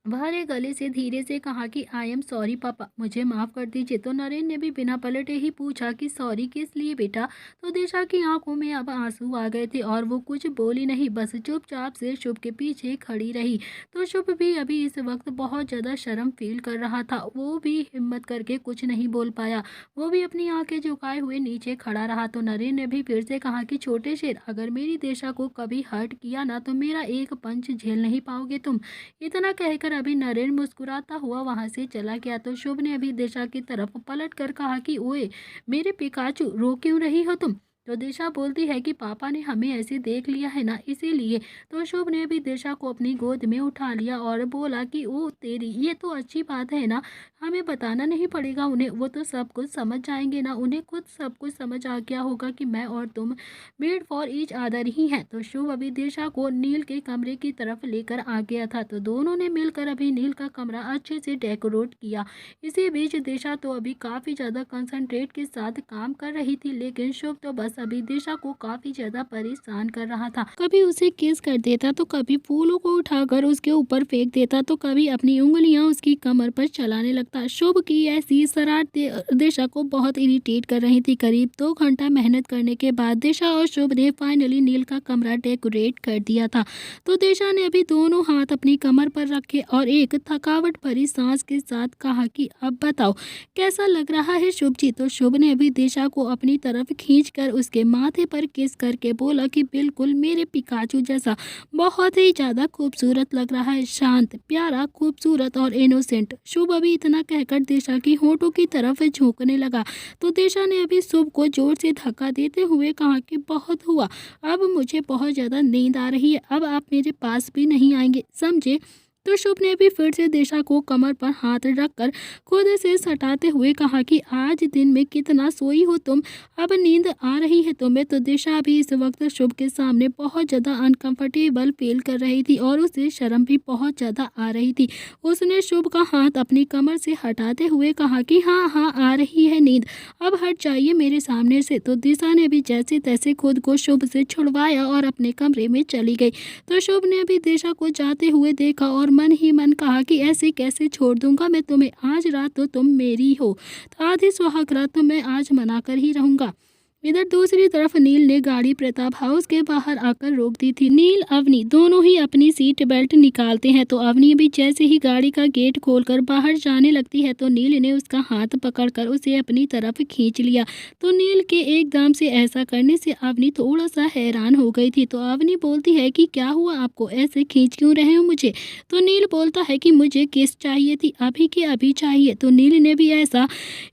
भरे गले से धीरे से कहा कि आई एम सॉरी पापा, मुझे माफ़ कर दीजिए। तो नरेन ने भी बिना पलटे ही पूछा कि सॉरी किस लिए बेटा। तो दिशा की आंखों में अब आंसू आ गए थे और वो कुछ बोली नहीं, बस चुपचाप से शुभ के पीछे खड़ी रही। तो शुभ भी अभी इस वक्त बहुत ज़्यादा शर्म फील कर रहा था, वो भी हिम्मत करके कुछ नहीं बोल पाया, वो भी अपनी आंखें झुकाए हुए नीचे खड़ा रहा। तो नरेन ने भी फिर से कहा कि छोटे शेर, अगर मेरी दिशा को कभी हर्ट किया ना तो मेरा एक पंच झेल नहीं पाओगे तुम। इतना कहकर अभी नरेन मुस्कुराता हुआ वहां से चला गया। तो शुभ ने अभी दिशा की तरफ पलट कर कहा कि ओए मेरे पिकाचू, रो क्यों रही हो तुम। तो दिशा बोलती है कि पापा ने हमें ऐसे देख लिया है ना, इसीलिए। तो शुभ ने भी दिशा को अपनी गोद में उठा लिया और बोला कि ओ तेरी, ये तो अच्छी बात है ना, हमें बताना नहीं पड़ेगा उन्हें, वो तो सब कुछ समझ जाएंगे ना, उन्हें खुद सब कुछ समझ आ गया होगा कि मैं और तुम मेड फॉर ईच अदर ही हैं। तो शुभ अभी दिशा को नील के कमरे की तरफ लेकर आ गया था। तो दोनों ने मिलकर अभी नील का कमरा अच्छे से डेकोरेट किया। इसी बीच दिशा तो अभी काफ़ी ज़्यादा कंसंट्रेट के साथ काम कर रही थी, लेकिन शुभ तो बस अभी दिशा को काफ़ी ज़्यादा परेशान कर रहा था। कभी उसे किस कर देता, तो कभी फूलों को उठाकर उसके ऊपर फेंक देता, तो कभी अपनी उंगलियां उसकी कमर पर चलाने लगता। शुभ की ऐसी शरारतें दिशा को बहुत इरिटेट कर रही थी। करीब 2 घंटा मेहनत करने के बाद दिशा और शुभ ने फाइनली नील का कमरा डेकोरेट कर दिया था। तो दिशा ने अभी दोनों हाथ अपनी कमर पर रखे और एक थकावट भरी सांस के साथ कहा कि अब बताओ कैसा लग रहा है शुभ जी। तो शुभ ने अभी दिशा को अपनी तरफ खींचकर उसके माथे पर किस करके बोला कि बिल्कुल मेरे पिकाचू जैसा, बहुत ही ज़्यादा खूबसूरत लग रहा है, शांत, प्यारा, खूबसूरत और इनोसेंट। शुभ अभी इतना कहकर दिशा की होठों की तरफ झोंकने लगा। तो दिशा ने अभी शुभ को जोर से धक्का देते हुए कहा कि बहुत हुआ, अब मुझे बहुत ज़्यादा नींद आ रही है, अब आप मेरे पास भी नहीं आएंगे, समझे। तो शुभ ने भी फिर से दिशा को कमर पर हाथ रखकर खुद से सटाते हुए कहा कि आज दिन में कितना सोई हो तुम, अब नींद आ रही है तुम्हें। तो दिशा भी इस वक्त शुभ के सामने बहुत ज़्यादा अनकंफर्टेबल फील कर रही थी और उसे शर्म भी बहुत ज़्यादा आ रही थी। उसने शुभ का हाथ अपनी कमर से हटाते हुए कहा कि हाँ हाँ आ रही है नींद, अब हट जाइए मेरे सामने से। तो दिशा ने भी जैसे तैसे खुद को शुभ से छुड़वाया और अपने कमरे में चली गई। तो शुभ ने भी दिशा को जाते हुए देखा और मन ही मन कहा कि ऐसे कैसे छोड़ दूंगा मैं तुम्हें, आज रात तो तुम मेरी हो, तो आधी सुहाग रात तो मैं आज मनाकर ही रहूंगा। इधर दूसरी तरफ नील ने गाड़ी प्रताप हाउस के बाहर आकर रोक दी थी। नील अवनी दोनों ही अपनी सीट बेल्ट निकालते हैं। तो अवनी भी जैसे ही गाड़ी का गेट खोलकर बाहर जाने लगती है तो नील ने उसका हाथ पकड़कर उसे अपनी तरफ खींच लिया। तो नील के एकदम से ऐसा करने से अवनी थोड़ा सा हैरान हो गई थी। तो अवनी बोलती है कि क्या हुआ आपको, ऐसे खींच क्यों रहे हो मुझे। तो नील बोलता है कि मुझे किस चाहिए थी, अभी के अभी चाहिए। तो नील ने भी ऐसा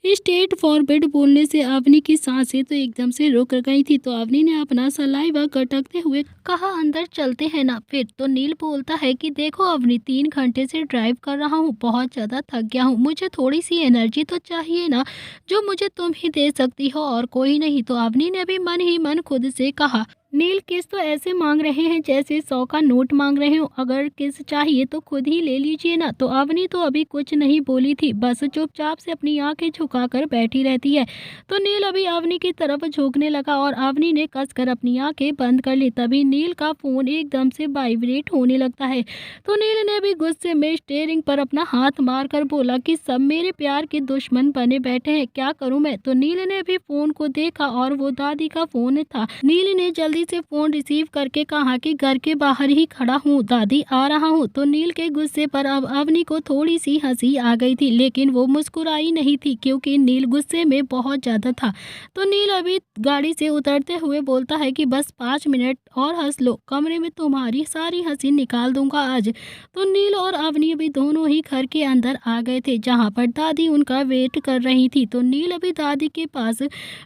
स्ट्रेट फॉरवर्ड बोलने से अवनी की सांसें तो एकदम से रुक गई थी। तो अवनी ने अपना सलाइवा कटकते हुए कहा अंदर चलते हैं ना फिर। तो नील बोलता है कि देखो अवनी, 3 घंटे से ड्राइव कर रहा हूँ, बहुत ज़्यादा थक गया हूँ, मुझे थोड़ी सी एनर्जी तो चाहिए ना, जो मुझे तुम ही दे सकती हो और कोई नहीं। तो अवनी ने भी मन ही मन खुद से कहा, नील किस तो ऐसे मांग रहे हैं जैसे 100 का नोट मांग रहे हो, अगर किस चाहिए तो खुद ही ले लीजिए ना। तो अवनी तो अभी कुछ नहीं बोली थी, बस चुपचाप से अपनी आंखें झुकाकर बैठी रहती है। तो नील अभी अवनी की तरफ झुकने लगा और अवनी ने कसकर अपनी आंखें बंद कर ली। तभी नील का फोन एकदम से वाइब्रेट होने लगता है। तो नील ने भी गुस्से में स्टीयरिंग पर अपना हाथ मारकर बोला कि सब मेरे प्यार के दुश्मन बने बैठे हैं, क्या करूं मैं। तो नील ने भी फोन को देखा और वो दादी का फोन था। नील ने जल्दी से फोन रिसीव करके कहा कि घर के बाहर ही खड़ा हूँ दादी, आ रहा हूँ। तो नील के गुस्से पर अब अवनी को थोड़ी सी हंसी आ गई थी, लेकिन वो मुस्कुराई नहीं थी क्योंकि नील गुस्से में बहुत ज्यादा था। तो नील अभी गाड़ी से उतरते हुए बोलता है कि बस 5 मिनट और हंस लो, कमरे में तुम्हारी सारी हंसी निकाल दूंगा आज। तो नील और अवनी अभी दोनों ही घर के अंदर आ गए थे जहाँ पर दादी उनका वेट कर रही थी। तो नील अभी दादी के पास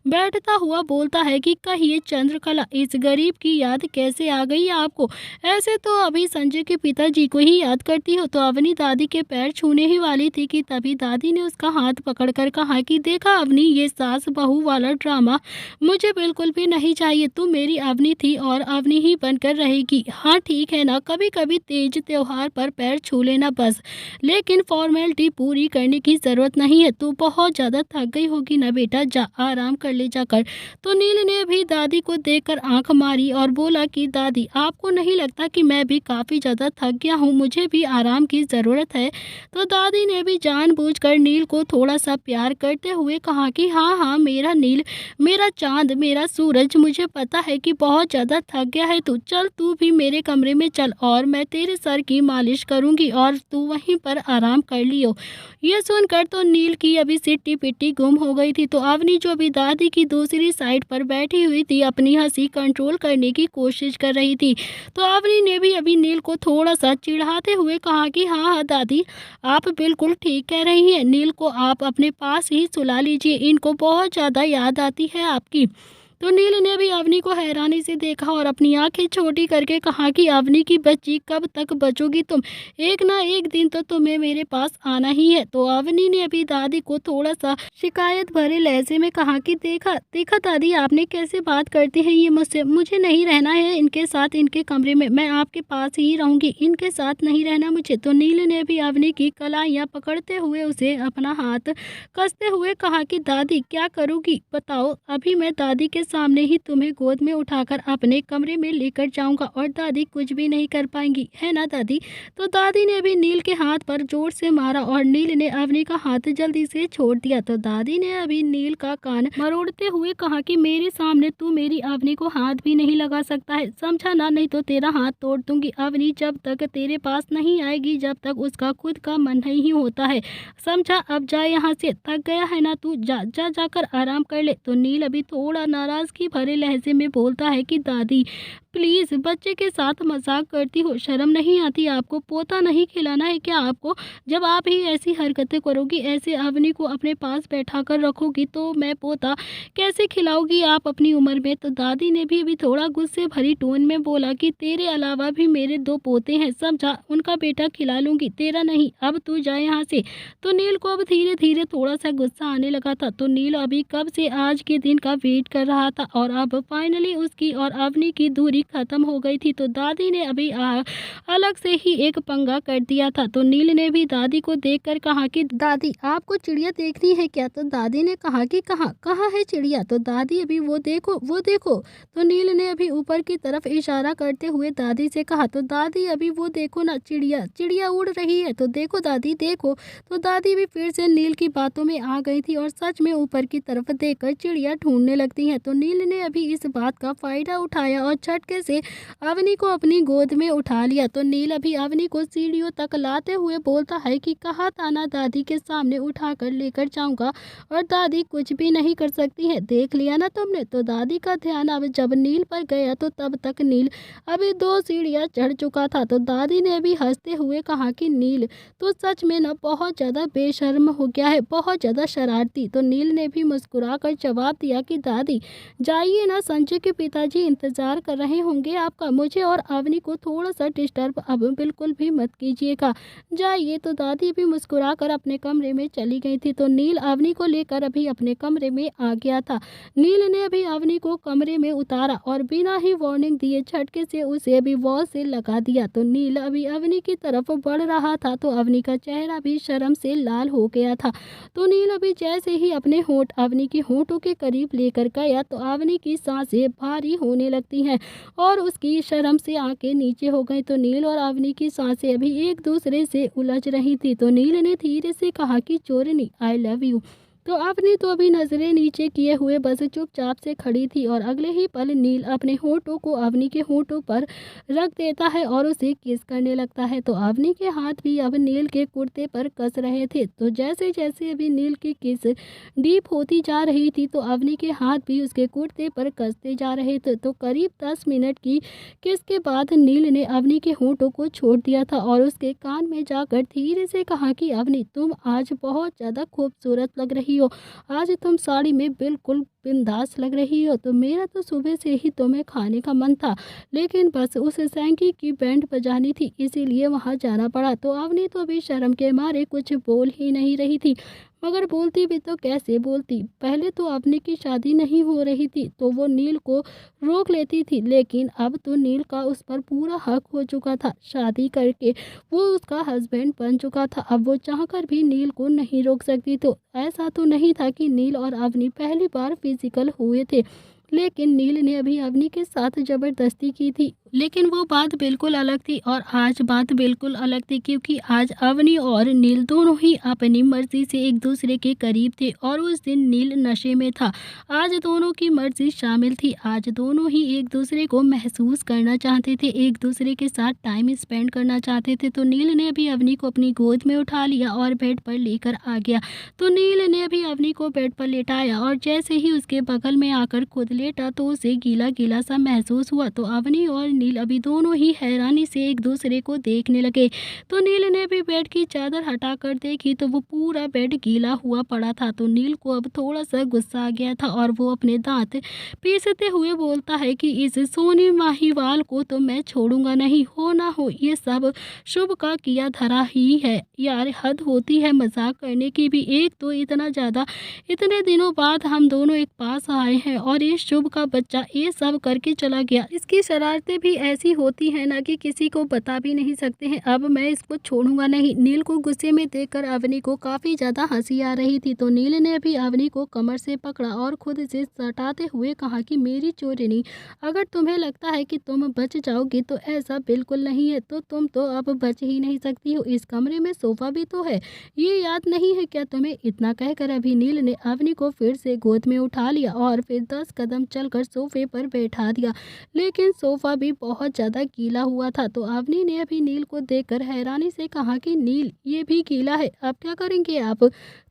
बैठता हुआ बोलता है कि कहिए चंद्रकला, इस गरीब की याद कैसे आ गई आपको? ऐसे तो अभी संजय के पिताजी को ही याद करती हो। तो अवनी दादी के पैर छूने ही वाली थी कि तभी दादी ने उसका हाथ पकड़कर कहा कि देखा अवनी, ये सास बहू वाला ड्रामा मुझे बिल्कुल भी नहीं चाहिए। तू मेरी अवनी थी और अवनी ही बनकर रहेगी। हाँ ठीक है ना, कभी कभी तेज त्योहार पर पैर छू लेना बस, लेकिन फॉर्मेलिटी पूरी करने की जरूरत नहीं है। तू बहुत ज्यादा थक गई होगी ना बेटा, जा आराम कर ले जाकर। तो नील ने भी दादी को देखकर आंख मारी और बोला कि दादी, आपको नहीं लगता कि मैं भी काफी ज्यादा थक गया हूँ, मुझे भी आराम की जरूरत है? तो दादी ने भी जानबूझकर नील को थोड़ा सा प्यार करते हुए कहा कि हाँ हाँ मेरा नील, मेरा चांद, मेरा सूरज, मुझे पता है कि बहुत ज़्यादा थक गया है तू। चल तू भी मेरे कमरे में चल और मैं तेरे सर की मालिश करूँगी और तू वहीं पर आराम कर लियो। ये सुनकर तो नील की अभी सिट्टी पिट्टी गुम हो गई थी। तो अवनी जो भी दादी की दूसरी साइड पर बैठी हुई थी, अपनी हंसी कंट्रोल करने की कोशिश कर रही थी। तो अवनी ने भी अभी नील को थोड़ा सा चिढ़ाते हुए कहा कि हाँ हाँ दादी, आप बिल्कुल ठीक कह रही हैं, नील को आप अपने पास ही सुला लीजिए, इनको बहुत ज़्यादा याद आती है आपकी। तो नील ने भी अवनी को हैरानी से देखा और अपनी आंखें छोटी करके कहा कि अवनी की बच्ची, कब तक बचोगी तुम? एक ना एक दिन तो तुम्हें मेरे पास आना ही है। तो अवनी ने अभी दादी को थोड़ा सा शिकायत भरे लहजे में कहा कि देखा देखा दादी, आपने कैसे बात करती हैं ये मुझसे, मुझे नहीं रहना है इनके साथ, इनके कमरे में, मैं आपके पास ही रहूंगी, इनके साथ नहीं रहना मुझे। तो नील ने भी अवनी की कलाइयाँ पकड़ते हुए उसे अपना हाथ कसते हुए कहा कि दादी क्या करूँगी बताओ, अभी मैं दादी के सामने ही तुम्हें गोद में उठाकर अपने कमरे में लेकर जाऊंगा और दादी कुछ भी नहीं कर पाएंगी, है ना दादी? तो दादी ने भी नील के हाथ पर जोर से मारा और नील ने अवनी का हाथ जल्दी से छोड़ दिया। तो दादी ने अभी नील का कान मरोड़ते हुए कहा कि मेरे सामने तू मेरी अवनी को हाथ भी नहीं लगा सकता है, समझा ना, नहीं तो तेरा हाथ तोड़ दूंगी। अवनी जब तक तेरे पास नहीं आएगी, जब तक उसका खुद का मन नहीं होता है, समझा? अब जा यहाँ से, थक गया है ना तू, जा जा जाकर आराम कर ले। तो नील अभी थोड़ा नाराजगी भरे लहजे में बोलता है कि दादी प्लीज़, बच्चे के साथ मजाक करती हो, शर्म नहीं आती आपको? पोता नहीं खिलाना है क्या आपको? जब आप ही ऐसी हरकतें करोगी, ऐसे अवनी को अपने पास बैठा कर रखोगी, तो मैं पोता कैसे खिलाओगी आप अपनी उम्र में? तो दादी ने भी अभी थोड़ा गुस्से भरी टोन में बोला कि तेरे अलावा भी मेरे 2 पोते हैं, समझा? उनका बेटा खिला लूंगी, तेरा नहीं। अब तू जाए यहाँ से। तो नील को अब धीरे धीरे थोड़ा सा गुस्सा आने लगा था। तो नील अभी कब से आज के दिन का वेट कर रहा था और अब फाइनली उसकी और अवनी की दूरी खत्म हो गई थी। तो दादी ने अभी अलग से ही एक पंगा कर दिया था। तो नील ने भी दादी को देखकर कहा कि दादी आपको चिड़िया देखनी है क्या? तो दादी ने कहा कि कहाँ कहाँ है चिड़िया? तो दादी अभी वो देखो वो देखो। तो नील ने अभी ऊपर की तरफ इशारा करते हुए दादी से कहा। तो दादी अभी वो देखो ना, चिड़िया चिड़िया उड़ रही है, तो देखो दादी देखो। तो दादी भी फिर से नील की बातों में आ गई थी और सच में ऊपर की तरफ देखकर चिड़िया ढूंढने लगती है। तो नील ने अभी इस बात का फायदा उठाया और झटके से अवनी को अपनी गोद में उठा लिया। तो नील अभी अवनी को सीढ़ियों तक लाते हुए बोलता है कि कहा था ना दादी के सामने उठाकर लेकर जाऊंगा और दादी कुछ भी नहीं कर सकती है, देख लिया ना तुमने? तो दादी का ध्यान अब जब नील पर गया तो तब तक नील अभी 2 सीढ़ियां चढ़ चुका था। तो दादी ने भी हंसते हुए कहा कि नील तो सच में ना बहुत ज़्यादा बेशर्म हो गया है, बहुत ज़्यादा शरारती। तो नील ने भी मुस्कुरा कर जवाब दिया कि दादी जाइए ना, संजय के पिताजी इंतज़ार कर रहे होंगे आपका, मुझे और अवनी को थोड़ा सा डिस्टर्ब अब बिल्कुल भी मत कीजिएगा, जाइए। तो दादी भी मुस्कुरा कर अपने कमरे में चली गई थी। तो नील अवनी को लेकर अभी अपने कमरे में आ गया था। नील ने अभी अवनी को कमरे में उतारा और बिना ही वार्निंग दिए झटके से उसे अभी वॉल से लगा दिया। तो नील अभी अवनी की तरफ बढ़ रहा था तो अवनी का चेहरा भी शर्म से लाल हो गया था। तो नील अभी जैसे ही अपने होंठ अवनी के होंठों के करीब लेकर गया तो अवनी की सांसें भारी होने लगती हैं और उसकी शर्म से आंखें नीचे हो गई। तो नील और अवनी की सांसें अभी एक दूसरे से उलझ रही थी। तो नील ने धीरे से कहा कि चोरनी आई लव यू। तो अवनी तो अभी नजरें नीचे किए हुए बस चुपचाप से खड़ी थी और अगले ही पल नील अपने होठों को अवनी के होठों पर रख देता है और उसे किस करने लगता है। तो अवनी के हाथ भी अब नील के कुर्ते पर कस रहे थे। तो जैसे जैसे अभी नील की किस डीप होती जा रही थी तो अवनी के हाथ भी उसके कुर्ते पर कसते जा रहे थे। तो करीब 10 मिनट की किस के बाद नील ने अवनी के होठों को छोड़ दिया था और उसके कान में जाकर धीरे से कहा कि अवनी तुम आज बहुत ज़्यादा खूबसूरत लग रही हो, आज तुम साड़ी में बिल्कुल बिंदास लग रही हो। तो मेरा तो सुबह से ही तुम्हें खाने का मन था, लेकिन बस उस सैंकी की बैंड बजानी थी, इसीलिए वहाँ जाना पड़ा। तो अवनी तो अभी शर्म के मारे कुछ बोल ही नहीं रही थी, मगर बोलती भी तो कैसे बोलती। पहले तो अवनी की शादी नहीं हो रही थी तो वो नील को रोक लेती थी, लेकिन अब तो नील का उस पर पूरा हक हो चुका था। शादी करके वो उसका हस्बैंड बन चुका था। अब वो चाहकर भी नील को नहीं रोक सकती। तो ऐसा तो नहीं था कि नील और अवनी पहली बार फिजिकल हुए थे, लेकिन नील ने अभी अवनी के साथ जबरदस्ती की थी। लेकिन वो बात बिल्कुल अलग थी और आज बात बिल्कुल अलग थी, क्योंकि आज अवनी और नील दोनों ही अपनी मर्जी से एक दूसरे के करीब थे। और उस दिन नील नशे में था, आज दोनों की मर्जी शामिल थी। आज दोनों ही एक दूसरे को महसूस करना चाहते थे, एक दूसरे के साथ टाइम स्पेंड करना चाहते थे। तो नील ने अभी अवनी को अपनी गोद में उठा लिया और बेड पर लेकर आ गया। तो नील ने अभी अवनी को बेड पर लेटाया और जैसे ही उसके बगल में आकर खुद लेटा तो उसे गीला गीला सा महसूस हुआ। तो अवनी और नील अभी दोनों ही हैरानी से एक दूसरे को देखने लगे। तो नील ने भी बेड की चादर हटाकर देखी तो वो पूरा बेड गीला हुआ पड़ा था। तो नील को अब थोड़ा सा गुस्सा आ गया था और वो अपने दांत पीसते हुए बोलता है कि इस सोनी माहीवाल को तो मैं छोड़ूंगा नहीं, हो ना हो ये सब शुभ का किया धरा ही है। यार हद होती है मजाक करने की भी। एक तो इतना ज़्यादा इतने दिनों बाद हम दोनों एक पास आए हैं और इस शुभ का बच्चा ये सब करके चला गया। इसकी शरारतें भी ऐसी होती है ना कि किसी को बता भी नहीं सकते हैं। अब मैं इसको छोड़ूंगा नहीं। नील को गुस्से में देखकर अवनी को काफ़ी ज़्यादा हंसी आ रही थी। तो नील ने भी अवनी को कमर से पकड़ा और खुद से सटाते हुए कहा कि मेरी चोरिनी, अगर तुम्हें लगता है कि तुम बच जाओगी तो ऐसा बिल्कुल नहीं है। तो तुम तो अब बच ही नहीं सकती हो, इस कमरे में सोफा भी तो है, ये याद नहीं है क्या तुम्हें? इतना कहकर अभी नील ने अवनी को फिर से गोद में उठा लिया और फिर 10 कदम चलकर सोफे पर बैठा दिया। लेकिन सोफा भी बहुत ज़्यादा गीला हुआ था। तो अवनी ने अभी नील को देखकर हैरानी से कहा कि नील ये भी गीला है, अब क्या करेंगे आप?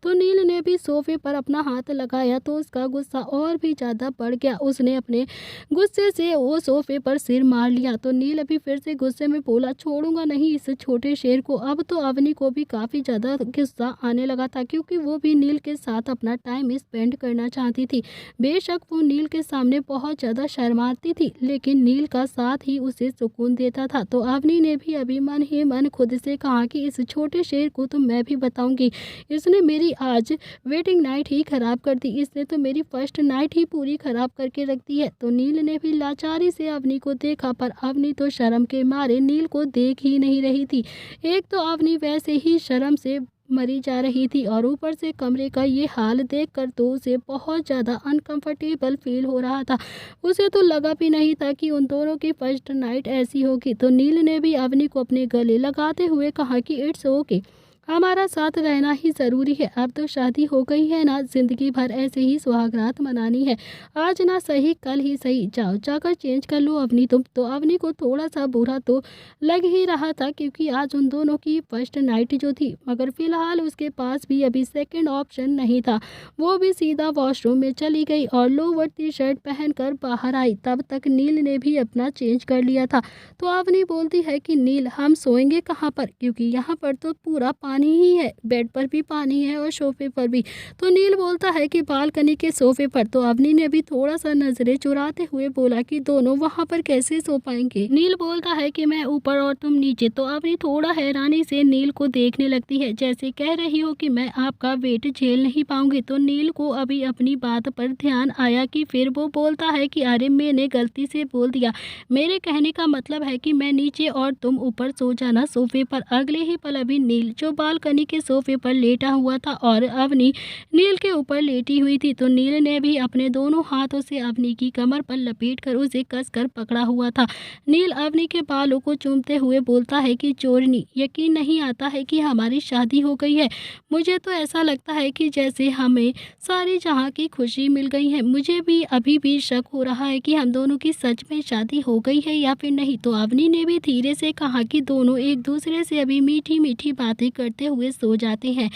तो नील ने भी सोफे पर अपना हाथ लगाया तो उसका गुस्सा और भी ज़्यादा बढ़ गया। उसने अपने गुस्से से वो सोफे पर सिर मार लिया। तो नील अभी फिर से गुस्से में बोला, छोड़ूंगा नहीं इस छोटे शेर को। अब तो अवनी को भी काफ़ी ज़्यादा गुस्सा आने लगा था, क्योंकि वो भी नील के साथ अपना टाइम स्पेंड करना चाहती थी। बेशक वो नील के सामने बहुत ज़्यादा शर्माती थी, लेकिन नील का साथ ही उसे सुकून देता था। तो अवनी ने भी अभी मन ही मन खुद से कहा कि इस छोटे शेर को तो मैं भी बताऊंगी, इसने मेरी आज वेडिंग नाइट ही खराब कर दी, इसने तो मेरी फर्स्ट नाइट ही पूरी खराब करके रख दी है। तो नील ने भी लाचारी से अवनी को देखा, पर अवनी तो शर्म के मारे नील को देख ही नहीं रही थी। एक तो अवनी वैसे ही शर्म से मरी जा रही थी और ऊपर से कमरे का ये हाल देखकर तो उसे बहुत ज़्यादा अनकंफर्टेबल फील हो रहा था। उसे तो लगा भी नहीं था कि उन दोनों की फर्स्ट नाइट ऐसी होगी। तो नील ने भी अवनी को अपने गले लगाते हुए कहा कि इट्स ओके, हमारा साथ रहना ही ज़रूरी है। अब तो शादी हो गई है ना, ज़िंदगी भर ऐसे ही सुहागरात मनानी है। आज ना सही कल ही सही, जाओ जाकर चेंज कर लो अवनी तुम। तो अवनी को थोड़ा सा बुरा तो लग ही रहा था, क्योंकि आज उन दोनों की फर्स्ट नाइट जो थी, मगर फिलहाल उसके पास भी अभी सेकंड ऑप्शन नहीं था। वो भी सीधा वॉशरूम में चली गई और लोअर टी शर्ट पहनकर बाहर आई। तब तक नील ने भी अपना चेंज कर लिया था। तो अवनी बोलती है कि नील हम सोएंगे कहाँ पर, क्योंकि यहाँ पर तो पूरा पानी ही है, बेड पर भी पानी है और सोफे पर भी। तो नील बोलता है कि बालकनी के सोफे पर। तो अवनी ने भी थोड़ा सा नजरें चुराते हुए बोला कि दोनों वहाँ पर कैसे सो पाएंगे? नील बोलता है कि मैं ऊपर और तुम नीचे। तो अवनी थोड़ा हैरानी से नील को देखने लगती है, जैसे कह रही हो कि मैं आपका वेट झेल नहीं पाऊंगी। तो नील को अभी अपनी बात पर ध्यान आया कि फिर वो बोलता है कि अरे मैंने गलती से बोल दिया, मेरे कहने का मतलब है कि मैं नीचे और तुम ऊपर सो जाना सोफे पर। अगले ही पल अभी नील जो बालकनी के सोफे पर लेटा हुआ था और अवनी नील के ऊपर लेटी हुई थी। तो नील ने भी अपने दोनों हाथों से अवनी की कमर पर लपेटकर उसे कसकर पकड़ा हुआ था। नील अवनी के बालों को चूमते हुए बोलता है कि चोरनी, यकीन नहीं आता है कि हमारी शादी हो गई है। मुझे तो ऐसा लगता है कि जैसे हमें सारी जहाँ की खुशी मिल गई है। मुझे भी अभी भी शक हो रहा है कि हम दोनों की सच में शादी हो गई है या फिर नहीं। तो अवनी ने भी धीरे से कहा कि दोनों एक दूसरे से अभी मीठी मीठी बातें कर करते हुए सो जाते हैं।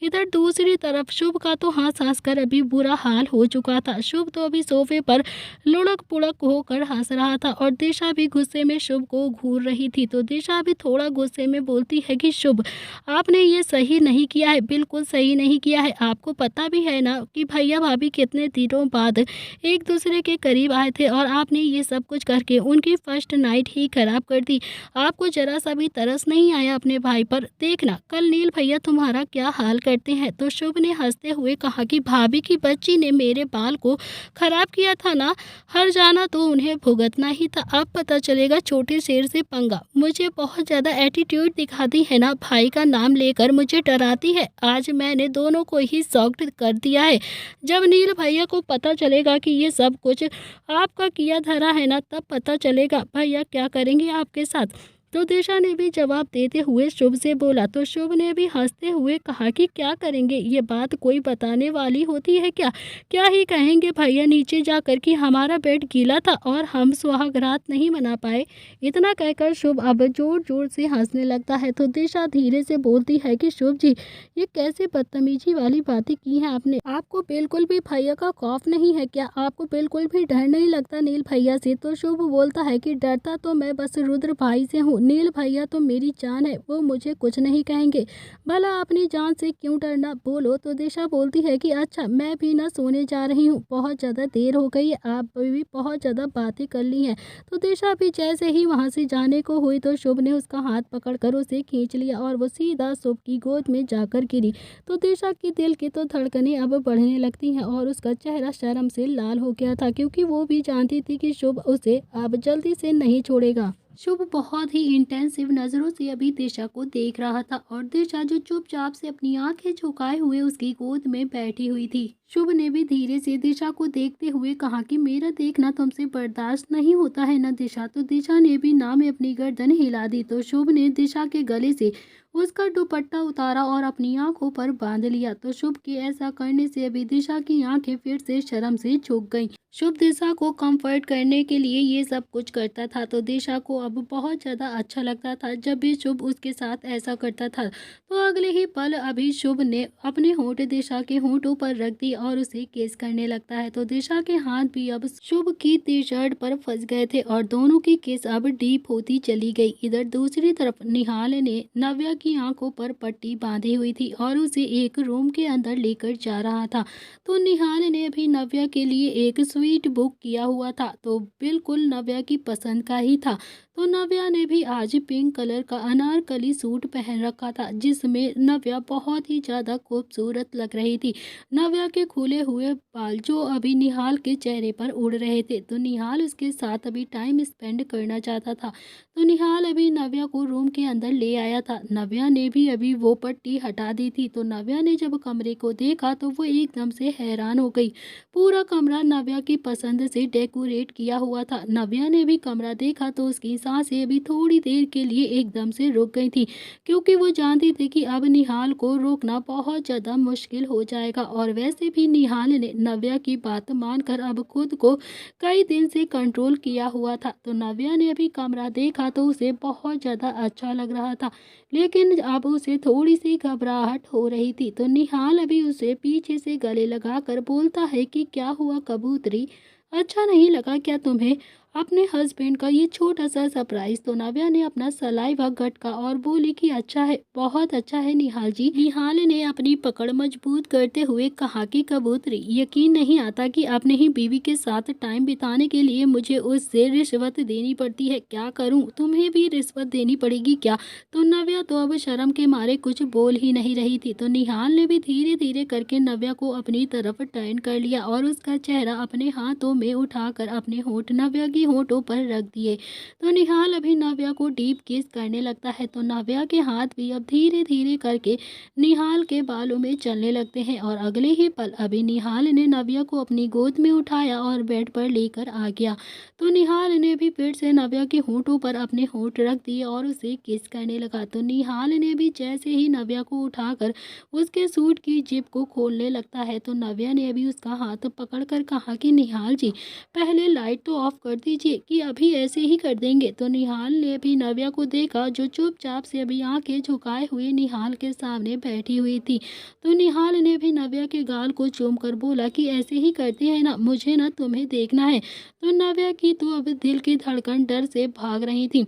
इधर दूसरी तरफ शुभ का तो हंस कर अभी बुरा हाल हो चुका था। शुभ तो अभी सोफे पर लुढ़क पुढ़क होकर हंस रहा था और दिशा भी गुस्से में शुभ को घूर रही थी। तो दिशा भी थोड़ा गुस्से में बोलती है कि शुभ, आपने ये सही नहीं किया है, बिल्कुल सही नहीं किया है। आपको पता भी है ना कि भैया भाभी कितने दिनों बाद एक दूसरे के करीब आए थे और आपने ये सब कुछ करके उनकी फर्स्ट नाइट ही खराब कर दी। आपको जरा सा भी तरस नहीं आया अपने भाई पर? देखना कल नील भैया तुम्हारा क्या हाल करते हैं। तो शुभ ने हंसते हुए कहा कि भाभी की बच्ची ने मेरे बाल को खराब किया था ना, हर जाना तो उन्हें भुगतना ही था। अब पता चलेगा छोटे शेर से पंगा। मुझे बहुत ज्यादा एटीट्यूड दिखाती है ना, भाई का नाम लेकर मुझे डराती है। आज मैंने दोनों को ही सॉक्ट कर दिया है। जब नील भैया को पता चलेगा कि ये सब कुछ आपका किया धरा है ना, तब पता चलेगा भैया क्या करेंगे आपके साथ। तो दिशा ने भी जवाब देते हुए शुभ से बोला। तो शुभ ने भी हंसते हुए कहा कि क्या करेंगे, ये बात कोई बताने वाली होती है क्या? क्या ही कहेंगे भैया नीचे जाकर कि हमारा बेड गीला था और हम सुहाग रात नहीं मना पाए। इतना कहकर शुभ अब जोर जोर से हंसने लगता है। तो दिशा धीरे से बोलती है कि शुभ जी, ये कैसे बदतमीजी वाली बातें की हैं आपने? आपको बिल्कुल भी भैया का खौफ नहीं है क्या? आपको बिल्कुल भी डर नहीं लगता नील भैया से? तो शुभ बोलता है कि डरता तो मैं बस रुद्र भाई से हूँ, नील भैया तो मेरी जान है, वो मुझे कुछ नहीं कहेंगे। भला अपनी जान से क्यों डरना, बोलो। तो दिशा बोलती है कि अच्छा, मैं भी ना सोने जा रही हूँ, बहुत ज़्यादा देर हो गई है, आप भी बहुत ज़्यादा बातें कर ली हैं। तो दिशा भी जैसे ही वहाँ से जाने को हुई तो शुभ ने उसका हाथ पकड़कर उसे खींच लिया और वो सीधा शुभ की गोद में जाकर गिरी। तो दिशा की दिल की तो धड़कनें अब बढ़ने लगती हैं और उसका चेहरा शर्म से लाल हो गया था, क्योंकि वो भी जानती थी कि शुभ उसे अब जल्दी से नहीं छोड़ेगा। शुभ बहुत ही इंटेंसिव नज़रों से अभी दिशा को देख रहा था और दिशा जो चुपचाप से अपनी आंखें झुकाए हुए उसकी गोद में बैठी हुई थी। शुभ ने भी धीरे से दिशा को देखते हुए कहा कि मेरा देखना तुमसे बर्दाश्त नहीं होता है ना दिशा। तो दिशा ने भी ना में अपनी गर्दन हिला दी। तो शुभ ने दिशा के गले से उसका दुपट्टा उतारा और अपनी आंखों पर बांध लिया। तो शुभ के ऐसा करने से अभी दिशा की आंखें फिर से शर्म से झुक गईं। शुभ दिशा को कंफर्ट करने के लिए ये सब कुछ करता था। तो दिशा को अब बहुत ज़्यादा अच्छा लगता था जब भी शुभ उसके साथ ऐसा करता था। तो अगले ही पल अभी शुभ ने अपने होंठ दिशा के होंठों पर रख दी और उसे किस करने लगता है। तो दिशा के हाथ भी अब शुभ की टी शर्ट पर फंस गए थे और दोनों की किस अब डीप होती चली गई। इधर दूसरी तरफ निहाल ने नव्या की आंखों पर पट्टी बांधी हुई थी और उसे एक रूम के अंदर लेकर जा रहा था। तो निहाल ने भी नव्या के लिए एक स्वीट बुक किया हुआ था, तो बिल्कुल नव्या की पसंद का ही था। तो नव्या ने भी आज पिंक कलर का अनारकली सूट पहन रखा था, जिसमें नव्या बहुत ही ज़्यादा खूबसूरत लग रही थी। नव्या के खुले हुए बाल जो अभी निहाल के चेहरे पर उड़ रहे थे, तो निहाल उसके साथ अभी टाइम स्पेंड करना चाहता था। तो निहाल अभी नव्या को रूम के अंदर ले आया था। नव्या ने भी अभी वो पट्टी हटा दी थी। तो नव्या ने जब कमरे को देखा तो वो एकदम से हैरान हो गई। पूरा कमरा नव्या की पसंद से डेकोरेट किया हुआ था। नव्या ने भी कमरा देखा तो उसकी सांसें अभी थोड़ी देर के लिए एकदम से रुक गई थी, क्योंकि वो जानती थी कि अब निहाल को रोकना बहुत ज़्यादा मुश्किल हो जाएगा। और वैसे भी निहाल ने नव्या की बात मानकर अब खुद को कई दिन से कंट्रोल किया हुआ था। तो नव्या ने अभी कमरा देखा तो उसे बहुत ज़्यादा अच्छा लग रहा था, लेकिन अब उसे थोड़ी सी घबराहट हो रही थी। तो निहाल अभी उसे पीछे से गले लगाकर बोलता है कि क्या हुआ कबूतरी, अच्छा नहीं लगा क्या तुम्हें अपने हस्बैंड का ये छोटा सा सरप्राइज? तो नव्या ने अपना सलाइवा गटका और बोली कि अच्छा है, बहुत अच्छा है निहाल जी। निहाल ने अपनी पकड़ मजबूत करते हुए कहा कि कबूतरी, यकीन नहीं आता कि अपने ही बीवी के साथ टाइम बिताने के लिए मुझे उससे रिश्वत देनी पड़ती है। क्या करूं, तुम्हें भी रिश्वत देनी पड़ेगी क्या? तो नव्या तो अब शर्म के मारे कुछ बोल ही नहीं रही थी। तो निहाल ने भी धीरे धीरे करके नव्या को अपनी तरफ टर्न कर लिया और उसका चेहरा अपने हाथों में उठाकर अपने होंठ नव्या की होंठों पर रख दिए। तो निहाल अभी नव्या को डीप किस करने लगता है। तो नव्या के हाथ भी अब धीरे धीरे करके निहाल के बालों में चलने लगते हैं और अगले ही पल अभी निहाल ने नव्या को अपनी गोद में उठाया और बेड पर लेकर आ गया। तो निहाल ने भी फिर से नव्या के होंठों पर अपने होंठ रख दिए और उसे किस करने लगा। तो निहाल ने भी जैसे ही नव्या को उठाकर उसके सूट की जिप को खोलने लगता है, तो नव्या ने अभी उसका हाथ पकड़कर कहा कि निहाल जी, पहले लाइट तो ऑफ कर दी कीजिए कि अभी ऐसे ही कर देंगे। तो निहाल ने भी नव्या को देखा जो चुपचाप से अभी आंखें झुकाए हुए निहाल के सामने बैठी हुई थी। तो निहाल ने भी नव्या के गाल को चूम कर बोला कि ऐसे ही करते हैं ना, मुझे ना तुम्हें देखना है। तो नव्या की तो अब दिल की धड़कन डर से भाग रही थी।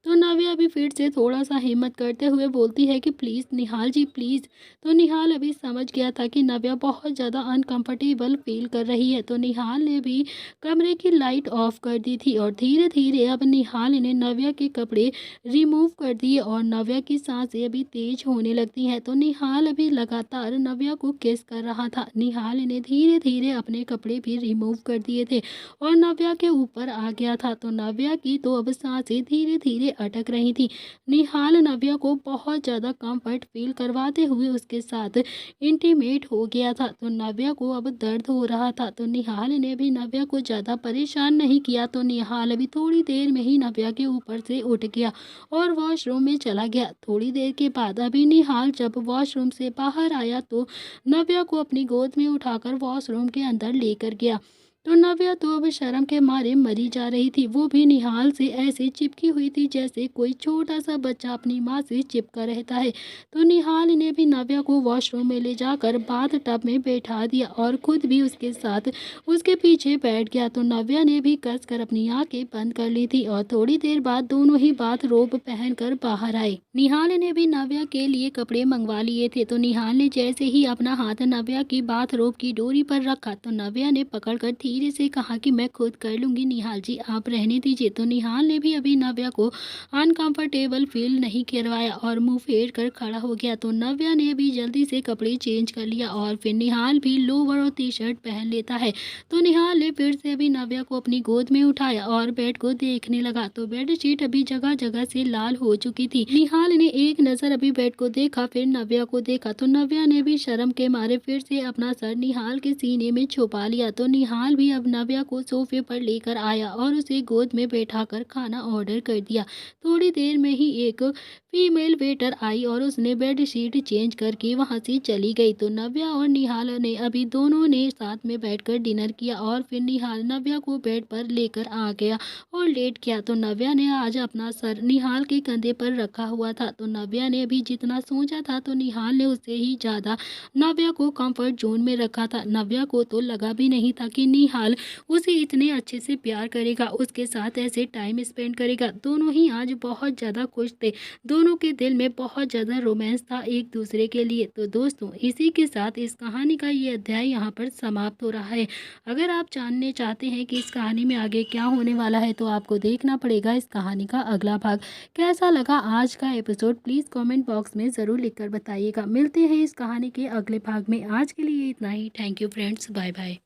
तो नव्या अभी फिर से थोड़ा सा हिम्मत करते हुए बोलती है कि प्लीज़ निहाल जी प्लीज़। तो निहाल अभी समझ गया था कि नव्या बहुत ज़्यादा अनकंफर्टेबल फील कर रही है। तो निहाल ने भी कमरे की लाइट ऑफ कर दी थी और धीरे धीरे अब निहाल ने नव्या के कपड़े रिमूव कर दिए और नव्या की सांसें अभी तेज होने लगती हैं। तो निहाल अभी लगातार नव्या को किस कर रहा था। निहाल ने धीरे धीरे अपने कपड़े भी रिमूव कर दिए थे और नव्या के ऊपर आ गया था। तो नव्या की तो अब सांसें धीरे धीरे अटक रही थी। निहाल नव्या को बहुत ज़्यादा कंफर्ट फील करवाते हुए उसके साथ इंटीमेट हो गया था। तो नव्या को अब दर्द हो रहा था। तो निहाल ने भी नव्या को ज़्यादा परेशान नहीं किया। तो निहाल अभी थोड़ी देर में ही नव्या के ऊपर से उठ गया और वॉशरूम में चला गया। थोड़ी देर के बाद अभी निहाल जब वॉशरूम से बाहर आया तो नव्या को अपनी गोद में उठाकर वॉशरूम के अंदर लेकर गया। तो नव्या तो अब शर्म के मारे मरी जा रही थी। वो भी निहाल से ऐसे चिपकी हुई थी जैसे कोई छोटा सा बच्चा अपनी माँ से चिपका रहता है। तो निहाल ने भी नव्या को वॉशरूम में ले जाकर बाथ टब में बैठा दिया और खुद भी उसके साथ उसके पीछे बैठ गया। तो नव्या ने भी कस कर अपनी आंखें बंद कर ली थी और थोड़ी देर बाद दोनों ही बाथ रोब पहनकर बाहर आए। निहाल ने भी नव्या के लिए कपड़े मंगवा लिए थे। तो निहाल ने जैसे ही अपना हाथ नव्या की बाथ रोब की डोरी पर रखा तो नव्या ने पकड़कर धीरे से कहा कि मैं खुद कर लूंगी निहाल जी, आप रहने दीजिए। तो निहाल ने भी अभी नव्या को अनकंफर्टेबल फील नहीं करवाया और मुंह फेर कर खड़ा हो गया। तो नव्या ने भी जल्दी से कपड़े चेंज कर लिया और फिर निहाल भी लोअर और टी शर्ट पहन लेता है। तो निहाल ने फिर से अभी नव्या को अपनी गोद में उठाया और बेड को देखने लगा। तो बेड शीट अभी जगह जगह से लाल हो चुकी थी। निहाल ने एक नजर अभी बेड को देखा, फिर नव्या को देखा। तो नव्या ने भी शर्म के मारे फिर से अपना सर निहाल के सीने में छुपा लिया। तो निहाल भी अब नव्या को सोफे पर लेकर आया और उसे गोद में बैठाकर खाना ऑर्डर कर दिया। थोड़ी देर में ही एक फीमेल वेटर आई और उसने बेड शीट चेंज करके वहां से चली गई। तो नव्या और निहाल ने अभी दोनों ने साथ में बैठकर डिनर किया और फिर निहाल नव्या को बेड पर लेकर आ गया और लेट गया। तो नव्या ने आज अपना सर निहाल के कंधे पर रखा हुआ था। तो नव्या ने अभी जितना सोचा था तो निहाल ने उससे ही ज़्यादा नव्या को कंफर्ट जोन में रखा था। नव्या को तो लगा भी नहीं था कि निहाल उसे इतने अच्छे से प्यार करेगा, उसके साथ ऐसे टाइम स्पेंड करेगा। दोनों ही आज बहुत ज़्यादा खुश थे। दोनों के दिल में बहुत ज़्यादा रोमांस था एक दूसरे के लिए। तो दोस्तों इसी के साथ इस कहानी का ये अध्याय यहाँ पर समाप्त हो रहा है। अगर आप जानने चाहते हैं कि इस कहानी में आगे क्या होने वाला है तो आपको देखना पड़ेगा इस कहानी का अगला भाग। कैसा लगा आज का एपिसोड प्लीज़ कमेंट बॉक्स में ज़रूर लिखकर बताइएगा। मिलते हैं इस कहानी के अगले भाग में। आज के लिए इतना ही। Thank you friends, bye bye.